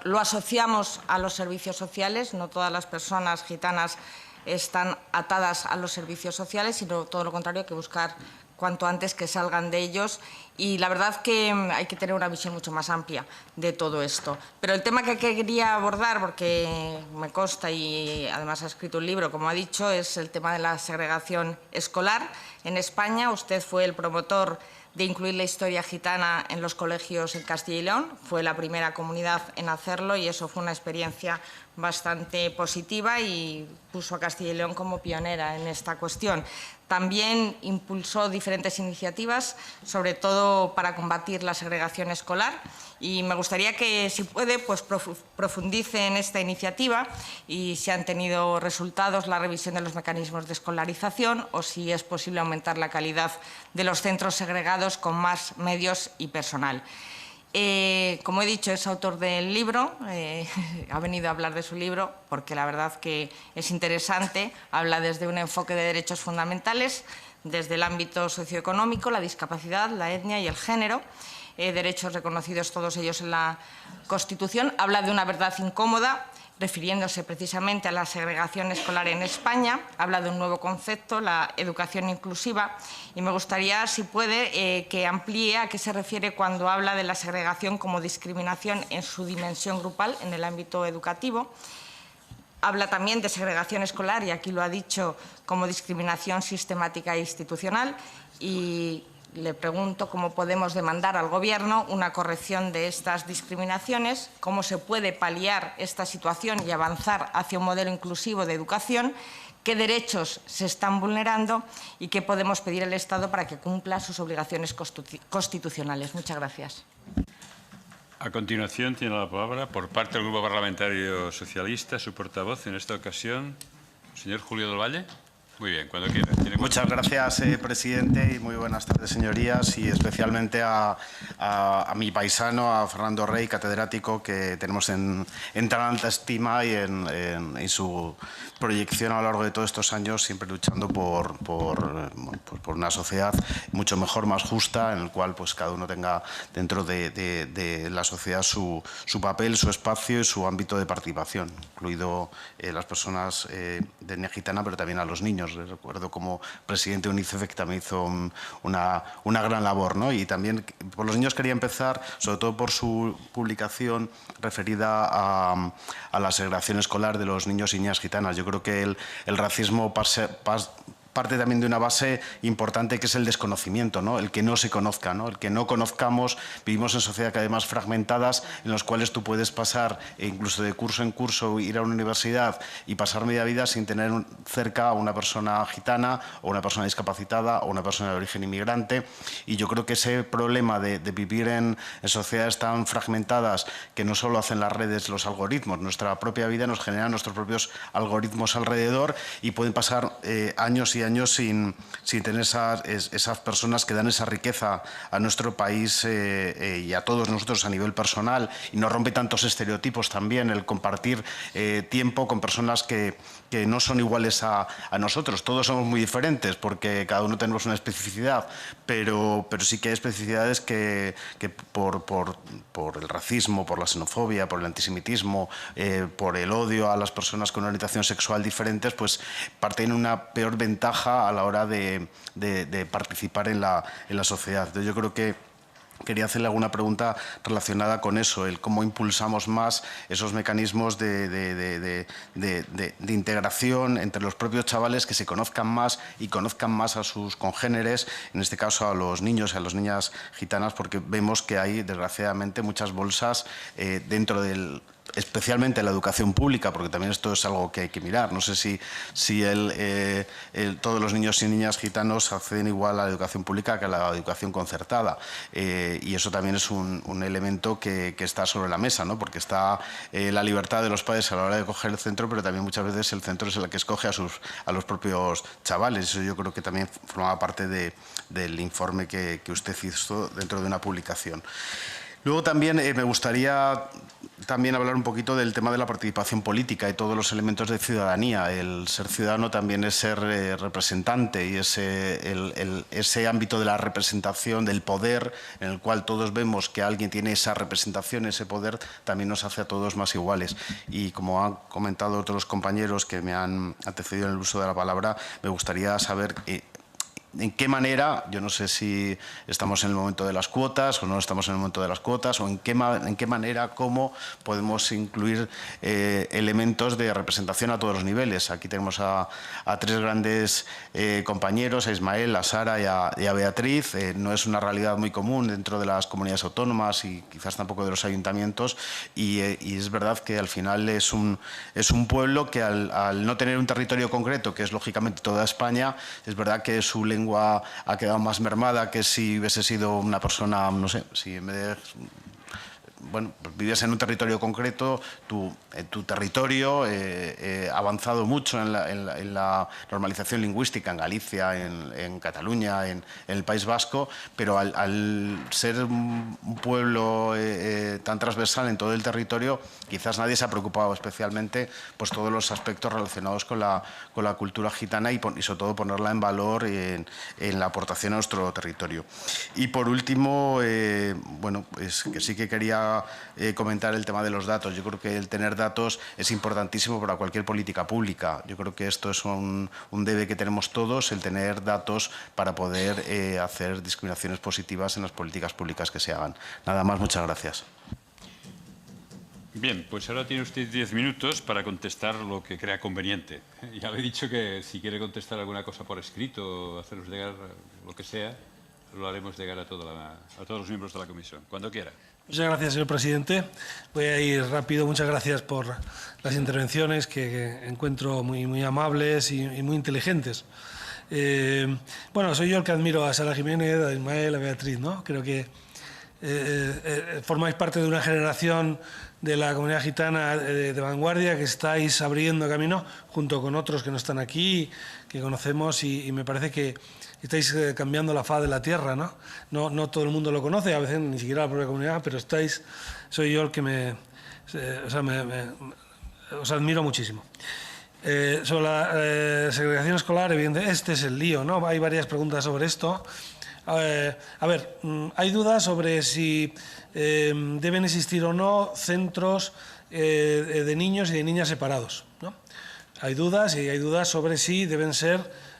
lo asociamos a los servicios sociales. No todas las personas gitanas están atadas a los servicios sociales, sino todo lo contrario, hay que buscar cuanto antes que salgan de ellos. Y la verdad que hay que tener una visión mucho más amplia de todo esto. Pero el tema que quería abordar, porque me consta y además ha escrito un libro, como ha dicho, es el tema de la segregación escolar. En España usted fue el promotor de incluir la historia gitana en los colegios en Castilla y León. Fue la primera comunidad en hacerlo y eso fue una experiencia bastante positiva y puso a Castilla y León como pionera en esta cuestión. También impulsó diferentes iniciativas, sobre todo para combatir la segregación escolar, y me gustaría que, si puede, pues profundice en esta iniciativa y si han tenido resultados la revisión de los mecanismos de escolarización o si es posible aumentar la calidad de los centros segregados con más medios y personal. Como he dicho, es autor del libro, ha venido a hablar de su libro porque la verdad que es interesante, habla desde un enfoque de derechos fundamentales, desde el ámbito socioeconómico, la discapacidad, la etnia y el género, derechos reconocidos todos ellos en la Constitución, habla de una verdad incómoda, refiriéndose precisamente a la segregación escolar en España, habla de un nuevo concepto, la educación inclusiva, y me gustaría, si puede, que amplíe a qué se refiere cuando habla de la segregación como discriminación en su dimensión grupal en el ámbito educativo. Habla también de segregación escolar, y aquí lo ha dicho, como discriminación sistemática e institucional, y le pregunto cómo podemos demandar al Gobierno una corrección de estas discriminaciones, cómo se puede paliar esta situación y avanzar hacia un modelo inclusivo de educación, qué derechos se están vulnerando y qué podemos pedir al Estado para que cumpla sus obligaciones constitucionales. Muchas gracias. A continuación tiene la palabra, por parte del Grupo Parlamentario Socialista, su portavoz en esta ocasión, el señor Julio del Valle. Muy bien, cuando quiera. Muchas gracias, presidente, y muy buenas tardes, señorías, y especialmente a mi paisano, a Fernando Rey, catedrático, que tenemos en tan alta estima y en su proyección a lo largo de todos estos años, siempre luchando por una sociedad mucho mejor, más justa, en el cual pues cada uno tenga dentro de la sociedad su papel, su espacio y su ámbito de participación, incluido las personas de etnia gitana, pero también a los niños. Les recuerdo como presidente de UNICEF que también hizo una gran labor, ¿no? Y también por los niños quería empezar, sobre todo por su publicación referida a la segregación escolar de los niños y niñas gitanas. Yo creo que el racismo parte también de una base importante que es el desconocimiento, ¿no? El que no se conozca, ¿no? El que no conozcamos. Vivimos en sociedades cada vez más fragmentadas en las cuales tú puedes pasar, incluso de curso en curso, ir a una universidad y pasar media vida sin tener cerca a una persona gitana o una persona discapacitada o una persona de origen inmigrante. Y yo creo que ese problema de vivir en sociedades tan fragmentadas que no solo hacen las redes, los algoritmos, nuestra propia vida nos genera nuestros propios algoritmos alrededor y pueden pasar años y años sin tener esas personas que dan esa riqueza a nuestro país y a todos nosotros a nivel personal, y nos rompe tantos estereotipos también el compartir tiempo con personas que no son iguales a nosotros. Todos somos muy diferentes porque cada uno tenemos una especificidad, pero sí que hay especificidades que por el racismo, por la xenofobia, por el antisemitismo, por el odio a las personas con una orientación sexual diferentes, pues tienen una peor ventaja a la hora de participar en la sociedad. Entonces yo creo que quería hacerle alguna pregunta relacionada con eso, el cómo impulsamos más esos mecanismos de integración entre los propios chavales, que se conozcan más y conozcan más a sus congéneres, en este caso a los niños y a las niñas gitanas, porque vemos que hay, desgraciadamente, muchas bolsas dentro del... especialmente la educación pública, porque también esto es algo que hay que mirar. No sé si todos los niños y niñas gitanos acceden igual a la educación pública que a la educación concertada. Y eso también es un elemento que está sobre la mesa, ¿no? Porque está la libertad de los padres a la hora de coger el centro, pero también muchas veces el centro es el que escoge a los propios chavales. Eso yo creo que también formaba parte del informe que usted hizo dentro de una publicación. Luego también me gustaría también hablar un poquito del tema de la participación política y todos los elementos de ciudadanía. El ser ciudadano también es ser representante, y ese ámbito de la representación, del poder, en el cual todos vemos que alguien tiene esa representación, ese poder, también nos hace a todos más iguales. Y como han comentado otros compañeros que me han antecedido en el uso de la palabra, me gustaría saber... ¿en qué manera, yo no sé si estamos en el momento de las cuotas o no estamos en el momento de las cuotas, o en qué manera, cómo podemos incluir elementos de representación a todos los niveles? Aquí tenemos a tres grandes compañeros, a Ismael, a Sara y a Beatriz. No es una realidad muy común dentro de las comunidades autónomas y quizás tampoco de los ayuntamientos, y es verdad que al final es un pueblo que al no tener un territorio concreto, que es lógicamente toda España, es verdad que su lengua ha quedado más mermada que si hubiese sido una persona, no sé, si en vez de... Bueno, pues vivías en un territorio concreto, tu territorio ha avanzado mucho en la normalización lingüística en Galicia, en Cataluña, en el País Vasco, pero al ser un pueblo tan transversal en todo el territorio, quizás nadie se ha preocupado especialmente pues todos los aspectos relacionados con la cultura gitana y sobre todo ponerla en valor en la aportación a nuestro territorio. Y por último, bueno, pues que sí que quería comentar el tema de los datos. Yo creo que el tener datos es importantísimo para cualquier política pública. Yo creo que esto es un debe que tenemos todos, el tener datos para poder hacer discriminaciones positivas en las políticas públicas que se hagan. Nada más, muchas gracias. Bien, pues ahora tiene usted 10 minutos para contestar lo que crea conveniente. Ya le he dicho que si quiere contestar alguna cosa por escrito, hacernos llegar lo que sea, lo haremos llegar a todos los miembros de la comisión, cuando quiera. Muchas gracias, señor presidente. Voy a ir rápido. Muchas gracias por las intervenciones que encuentro muy amables y muy inteligentes. Bueno, soy yo el que admiro a Sara Jiménez, a Ismael, a Beatriz, ¿no? Creo que formáis parte de una generación de la comunidad gitana de vanguardia, que estáis abriendo camino junto con otros que no están aquí, que conocemos, y me parece que estáis cambiando la faz de la tierra, ¿no? No todo el mundo lo conoce, a veces ni siquiera la propia comunidad, pero soy yo el que os admiro muchísimo. Sobre la segregación escolar, evidentemente, este es el lío, ¿no? Hay varias preguntas sobre esto. A ver, hay dudas sobre si deben existir o no centros de niños y de niñas separados, ¿no? Hay dudas, y hay dudas sobre si deben ser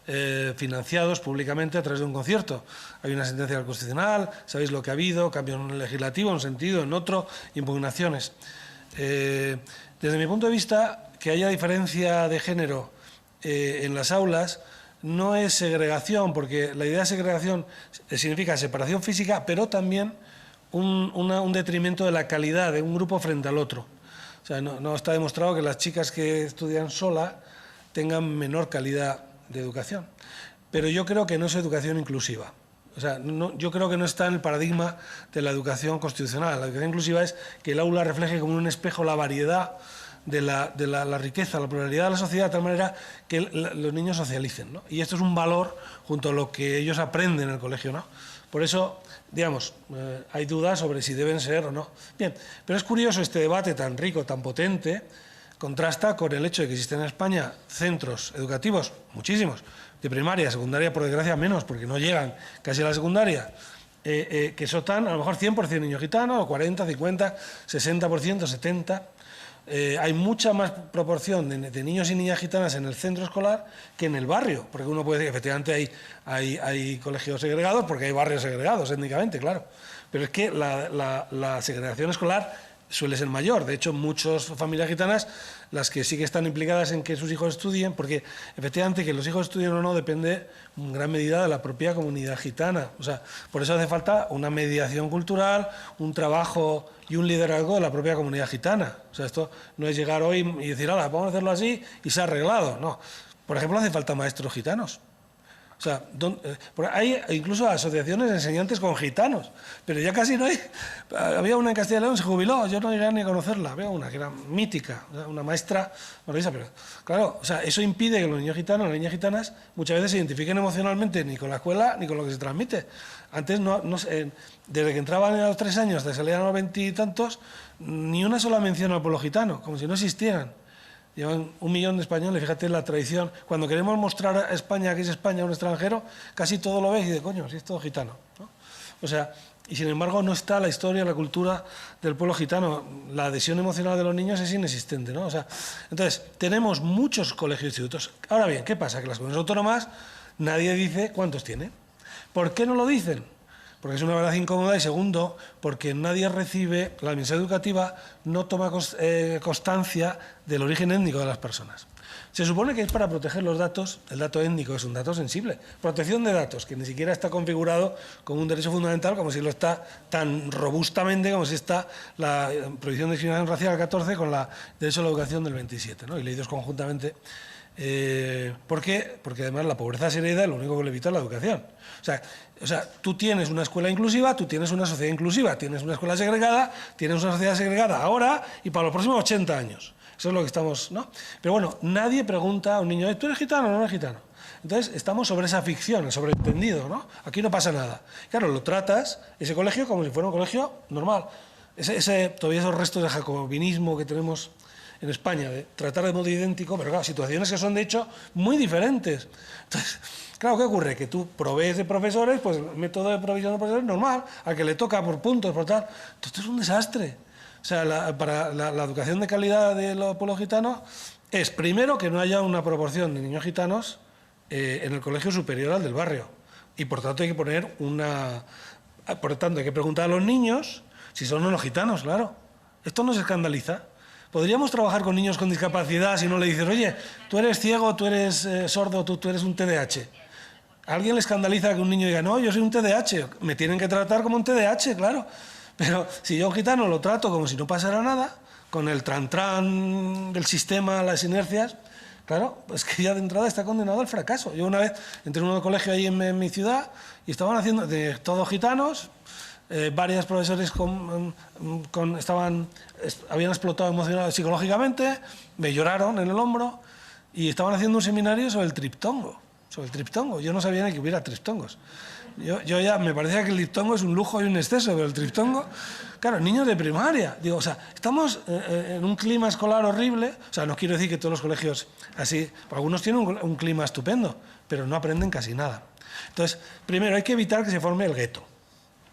financiados públicamente a través de un concierto. Hay una sentencia del Constitucional, sabéis lo que ha habido, cambio legislativo en un sentido, en otro, impugnaciones. Desde mi punto de vista, que haya diferencia de género en las aulas no es segregación, porque la idea de segregación significa separación física, pero también un detrimento de la calidad de un grupo frente al otro. O sea, no está demostrado que las chicas que estudian sola tengan menor calidad de educación. Pero yo creo que no es educación inclusiva. O sea, yo creo que no está en el paradigma de la educación constitucional. La educación inclusiva es que el aula refleje como un espejo la variedad de la riqueza, la pluralidad de la sociedad, de tal manera que los niños socialicen, ¿no? Y esto es un valor junto a lo que ellos aprenden en el colegio, ¿no? Por eso, digamos, hay dudas sobre si deben ser o no. Bien, pero es curioso este debate tan rico, tan potente, contrasta con el hecho de que existen en España centros educativos, muchísimos, de primaria, secundaria, por desgracia menos, porque no llegan casi a la secundaria, que son a lo mejor 100% niños gitanos, o 40, 50, 60%, 70%. Hay mucha más proporción de niños y niñas gitanas en el centro escolar que en el barrio, porque uno puede decir, efectivamente hay colegios segregados, porque hay barrios segregados étnicamente, claro, pero es que la segregación escolar suele ser mayor. De hecho, muchas familias gitanas, las que sí que están implicadas en que sus hijos estudien, porque efectivamente que los hijos estudien o no depende en gran medida de la propia comunidad gitana. O sea, por eso hace falta una mediación cultural, un trabajo y un liderazgo de la propia comunidad gitana. O sea, esto no es llegar hoy y decir, ahora vamos a hacerlo así y se ha arreglado. No. Por ejemplo, hace falta maestros gitanos. O sea, hay incluso asociaciones de enseñantes con gitanos, pero ya casi no hay. Había una en Castilla y León, se jubiló, yo no llegué ni a conocerla. Había una que era mítica, una maestra maravillosa, pero claro, o sea, eso impide que los niños gitanos, las niñas gitanas, muchas veces se identifiquen emocionalmente ni con la escuela ni con lo que se transmite. Antes, desde que entraban a los 3 años hasta que salían a los 20 y tantos, ni una sola mención al pueblo gitano, como si no existieran. Llevan 1 millón de españoles, fíjate la tradición. Cuando queremos mostrar a España que es España a un extranjero, casi todo lo ves y dice, coño, si es todo gitano, ¿no? O sea, y sin embargo no está la historia, la cultura del pueblo gitano. La adhesión emocional de los niños es inexistente, ¿no? O sea, entonces, tenemos muchos colegios e institutos. Ahora bien, ¿qué pasa? Que las comunidades autónomas nadie dice cuántos tiene. ¿Por qué no lo dicen? Porque es una verdad incómoda, y segundo, porque nadie recibe, la administración educativa no toma constancia del origen étnico de las personas. Se supone que es para proteger los datos, el dato étnico es un dato sensible. Protección de datos, que ni siquiera está configurado como un derecho fundamental, como si lo está tan robustamente, como si está la prohibición de discriminación racial 14 con el derecho a la educación del 27, ¿no? Y leídos conjuntamente. ¿Por qué? Porque además la pobreza se hereda, lo único que le evita es la educación. O sea, tú tienes una escuela inclusiva, tú tienes una sociedad inclusiva, tienes una escuela segregada, tienes una sociedad segregada ahora y para los próximos 80 años. Eso es lo que estamos, ¿no? Pero bueno, nadie pregunta a un niño, ¿tú eres gitano o no eres gitano? Entonces, estamos sobre esa ficción, el sobreentendido, ¿no? Aquí no pasa nada. Claro, lo tratas, ese colegio, como si fuera un colegio normal. Todavía esos restos de jacobinismo que tenemos en España, de tratar de modo idéntico, pero claro, situaciones que son de hecho muy diferentes. Entonces, claro, ¿qué ocurre? Que tú provees de profesores, pues el método de provisión de profesores es normal, al que le toca por puntos, por tal. Esto es un desastre. O sea, para la educación de calidad de los pueblos gitanos es, primero, que no haya una proporción de niños gitanos en el colegio superior al del barrio. Y por tanto hay que poner por tanto hay que preguntar a los niños si son o no gitanos, claro. Esto no se escandaliza. Podríamos trabajar con niños con discapacidad si no le dices, oye, tú eres ciego, tú eres sordo, tú eres un TDAH. ¿A alguien le escandaliza que un niño diga, no, yo soy un TDAH? Me tienen que tratar como un TDAH, claro. Pero si yo a un gitano lo trato como si no pasara nada, con el tran-tran del sistema, las inercias, claro, pues que ya de entrada está condenado al fracaso. Yo una vez entré en un colegio ahí en mi ciudad y estaban haciendo de todos gitanos, varios profesores habían explotado emocional psicológicamente, me lloraron en el hombro y estaban haciendo un seminario sobre el triptongo. Yo no sabía ni que hubiera triptongos. Yo ya me parecía que el triptongo es un lujo y un exceso, pero el triptongo, claro, niños de primaria. Digo, o sea, estamos en un clima escolar horrible. O sea, no quiero decir que todos los colegios así, algunos tienen un clima estupendo, pero no aprenden casi nada. Entonces, primero, hay que evitar que se forme el gueto.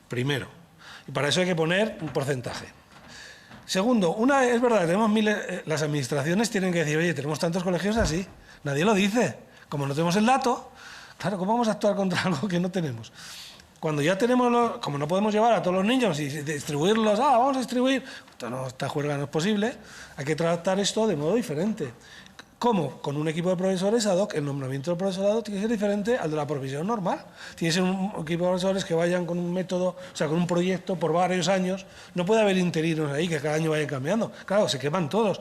Primero. Y para eso hay que poner un porcentaje. Segundo, es verdad, tenemos las administraciones tienen que decir, oye, tenemos tantos colegios así. Nadie lo dice. Como no tenemos el dato, claro, ¿cómo vamos a actuar contra algo que no tenemos? Cuando ya tenemos, como no podemos llevar a todos los niños y distribuirlos, vamos a distribuir, esta juerga no es posible, hay que tratar esto de modo diferente. ¿Cómo? Con un equipo de profesores ad hoc. El nombramiento del profesor ad hoc tiene que ser diferente al de la profesión normal. Tiene que ser un equipo de profesores que vayan con un método, o sea, con un proyecto por varios años. No puede haber interinos ahí que cada año vayan cambiando. Claro, se queman todos.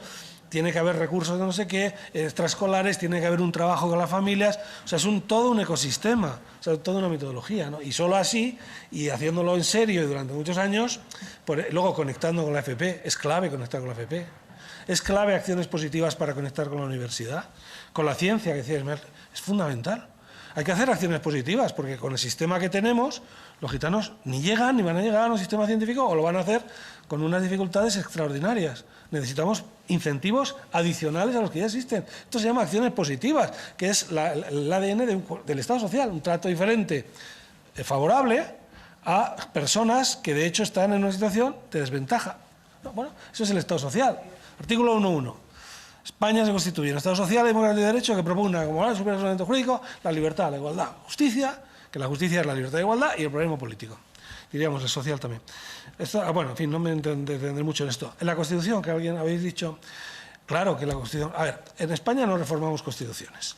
Tiene que haber recursos de no sé qué, extraescolares, tiene que haber un trabajo con las familias. O sea, es todo un ecosistema, o sea, toda una metodología, ¿no? Y solo así, y haciéndolo en serio y durante muchos años, luego conectando con la FP, es clave conectar con la FP. Es clave acciones positivas para conectar con la universidad, con la ciencia, que decía Esmer, es fundamental. Hay que hacer acciones positivas, porque con el sistema que tenemos, los gitanos ni llegan ni van a llegar a un sistema científico o lo van a hacer con unas dificultades extraordinarias. Necesitamos incentivos adicionales a los que ya existen. Esto se llama acciones positivas, que es el ADN del Estado social, un trato diferente, favorable a personas que de hecho están en una situación de desventaja. Bueno, eso es el Estado social. Artículo 1.1. España se constituye en Estado social, democrático y de derecho que propugna como moral superior al ordenamiento jurídico la libertad, la igualdad, justicia, que la justicia es la libertad y igualdad, y el pluralismo político. Diríamos el social también. Esto, bueno, en fin, no me detendré mucho en esto. En la Constitución, que alguien habéis dicho, claro que la Constitución... A ver, en España no reformamos constituciones.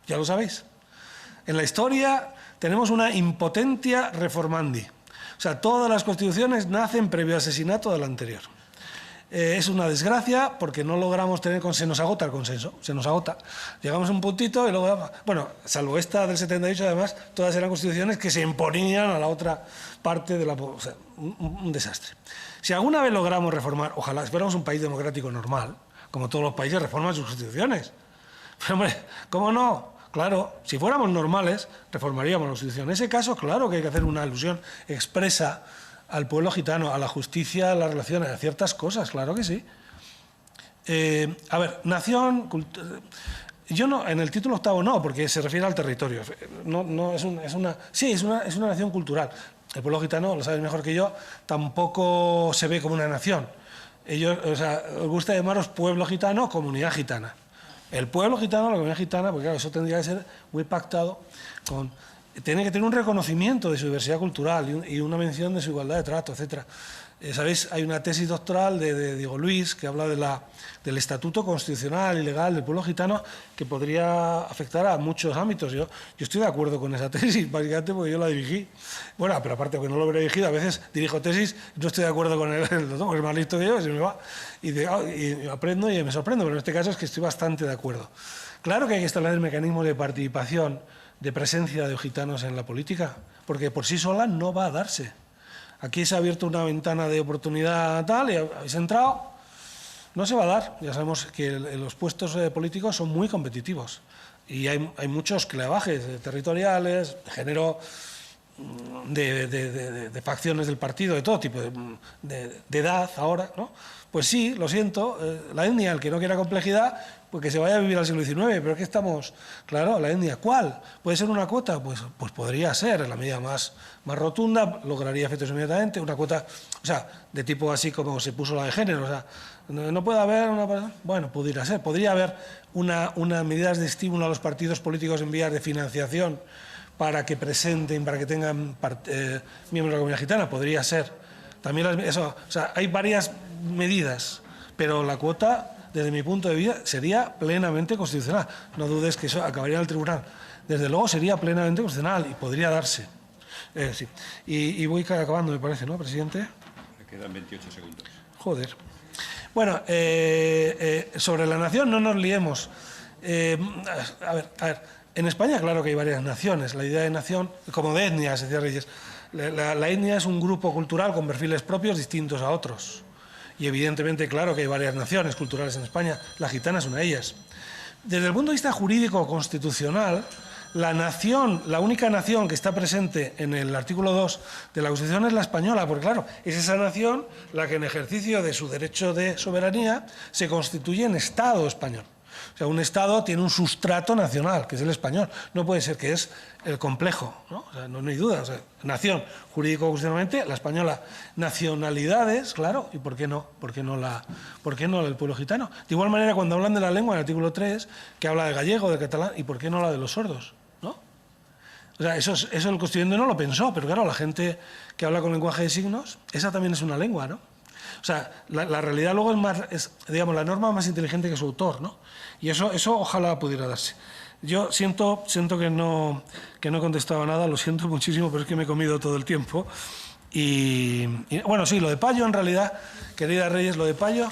Ya lo sabéis. En la historia tenemos una impotencia reformandi. O sea, todas las constituciones nacen previo asesinato del anterior. Es una desgracia porque no logramos tener se nos agota el consenso, se nos agota. Llegamos a un puntito y luego, bueno, salvo esta del 78, además, todas eran constituciones que se imponían a la otra parte de la... O sea, un desastre. Si alguna vez logramos reformar, ojalá, fuéramos un país democrático normal, como todos los países reforman sus constituciones. Pero, hombre, ¿cómo no? Claro, si fuéramos normales, reformaríamos la Constitución. En ese caso, claro que hay que hacer una alusión expresa al pueblo gitano, a la justicia, a las relaciones, a ciertas cosas, claro que sí. A ver, nación... Yo no, en el título octavo no, porque se refiere al territorio. No es una nación cultural. El pueblo gitano, lo sabes mejor que yo, tampoco se ve como una nación. Ellos, o sea, os gusta llamaros pueblo gitano o comunidad gitana. El pueblo gitano, la comunidad gitana, porque claro, eso tendría que ser muy pactado con... Tiene que tener un reconocimiento de su diversidad cultural y una mención de su igualdad de trato, etc. ¿Sabéis? Hay una tesis doctoral de Diego Luis que habla del estatuto constitucional y legal del pueblo gitano que podría afectar a muchos ámbitos. Yo estoy de acuerdo con esa tesis, básicamente porque yo la dirigí. Bueno, pero aparte que no lo hubiera dirigido, a veces dirijo tesis, no estoy de acuerdo con el doctor, porque es más listo que yo, se me va. Y aprendo y me sorprendo, pero en este caso es que estoy bastante de acuerdo. Claro que hay que establecer mecanismos de participación, de presencia de gitanos en la política, porque por sí sola no va a darse. Aquí se ha abierto una ventana de oportunidad tal y habéis entrado, no se va a dar. Ya sabemos que los puestos políticos son muy competitivos y hay muchos clavajes territoriales, de género, de facciones del partido, de todo tipo, de edad ahora, ¿no? Pues sí, lo siento, la etnia, el que no quiera complejidad, pues que se vaya a vivir al siglo XIX, pero aquí estamos, claro, la etnia, ¿cuál? ¿Puede ser una cuota? Pues podría ser, en la medida más rotunda, lograría efectos inmediatamente, una cuota, o sea, de tipo así como se puso la de género, o sea, no puede haber una... Bueno, pudiera ser, podría haber una medidas de estímulo a los partidos políticos en vías de financiación para que presenten, para que tengan miembros de la comunidad gitana, podría ser. También eso, o sea, hay varias medidas, pero la cuota, desde mi punto de vista, sería plenamente constitucional. No dudes que eso acabaría en el tribunal. Desde luego sería plenamente constitucional y podría darse. Sí. Y voy acabando, me parece, ¿no, presidente? Me quedan 28 segundos. Joder. Bueno, sobre la nación no nos liemos. A ver, en España claro que hay varias naciones. La idea de nación, como de etnias, decía Reyes, La etnia es un grupo cultural con perfiles propios distintos a otros. Y evidentemente, claro que hay varias naciones culturales en España, la gitana es una de ellas. Desde el punto de vista jurídico constitucional, la única nación que está presente en el artículo 2 de la Constitución es la española, porque claro, es esa nación la que en ejercicio de su derecho de soberanía se constituye en Estado español. O sea, un Estado tiene un sustrato nacional, que es el español. No puede ser que es el complejo, ¿no? O sea, no hay duda. O sea, nación, jurídico-constitucionalmente, la española. Nacionalidades, claro, ¿y por qué no? ¿Por qué no el pueblo gitano? De igual manera, cuando hablan de la lengua, en el artículo 3, que habla de gallego, de catalán, ¿y por qué no la de los sordos? ¿No? O sea, eso el constituyente no lo pensó, pero claro, la gente que habla con lenguaje de signos, esa también es una lengua, ¿no? O sea, la realidad luego es digamos, la norma más inteligente que su autor, ¿no? Y eso ojalá pudiera darse. Yo siento que no he contestado nada, lo siento muchísimo, pero es que me he comido todo el tiempo. Y bueno, sí, lo de Payo, en realidad, querida Reyes, lo de Payo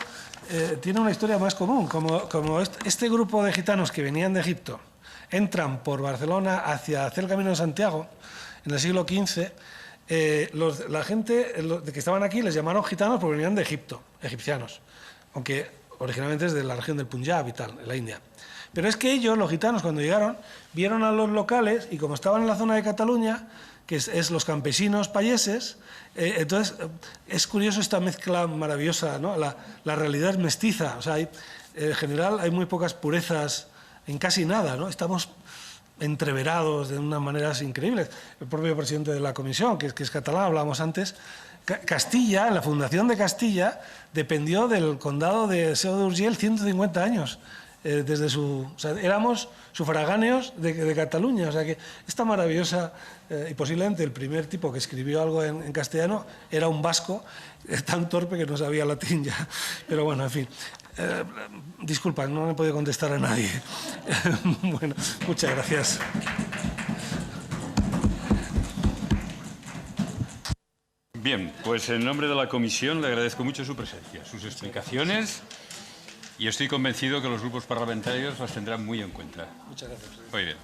tiene una historia más común. Como este grupo de gitanos que venían de Egipto entran por Barcelona hacia hacer el Camino de Santiago en el siglo XV, la gente que estaban aquí les llamaron gitanos porque venían de Egipto, egipcianos, aunque originalmente es de la región del Punjab y tal, en la India. Pero es que ellos, los gitanos, cuando llegaron, vieron a los locales y como estaban en la zona de Cataluña, que es los campesinos payeses, entonces es curioso esta mezcla maravillosa, ¿no? La realidad es mestiza, o sea, en general hay muy pocas purezas en casi nada, ¿no? Estamos entreverados de unas maneras increíbles. El propio presidente de la comisión, que es catalán, hablábamos antes, Castilla, en la fundación de Castilla, dependió del condado de Seu d'Urgell 150 años. O sea, éramos sufragáneos de Cataluña. O sea que esta maravillosa, y posiblemente el primer tipo que escribió algo en castellano, era un vasco, tan torpe que no sabía latín ya. Pero bueno, en fin. Disculpa, no he podido contestar a nadie. Bueno, muchas gracias. Bien, pues en nombre de la comisión le agradezco mucho su presencia, sus explicaciones y estoy convencido que los grupos parlamentarios las tendrán muy en cuenta. Muchas gracias. Muy bien.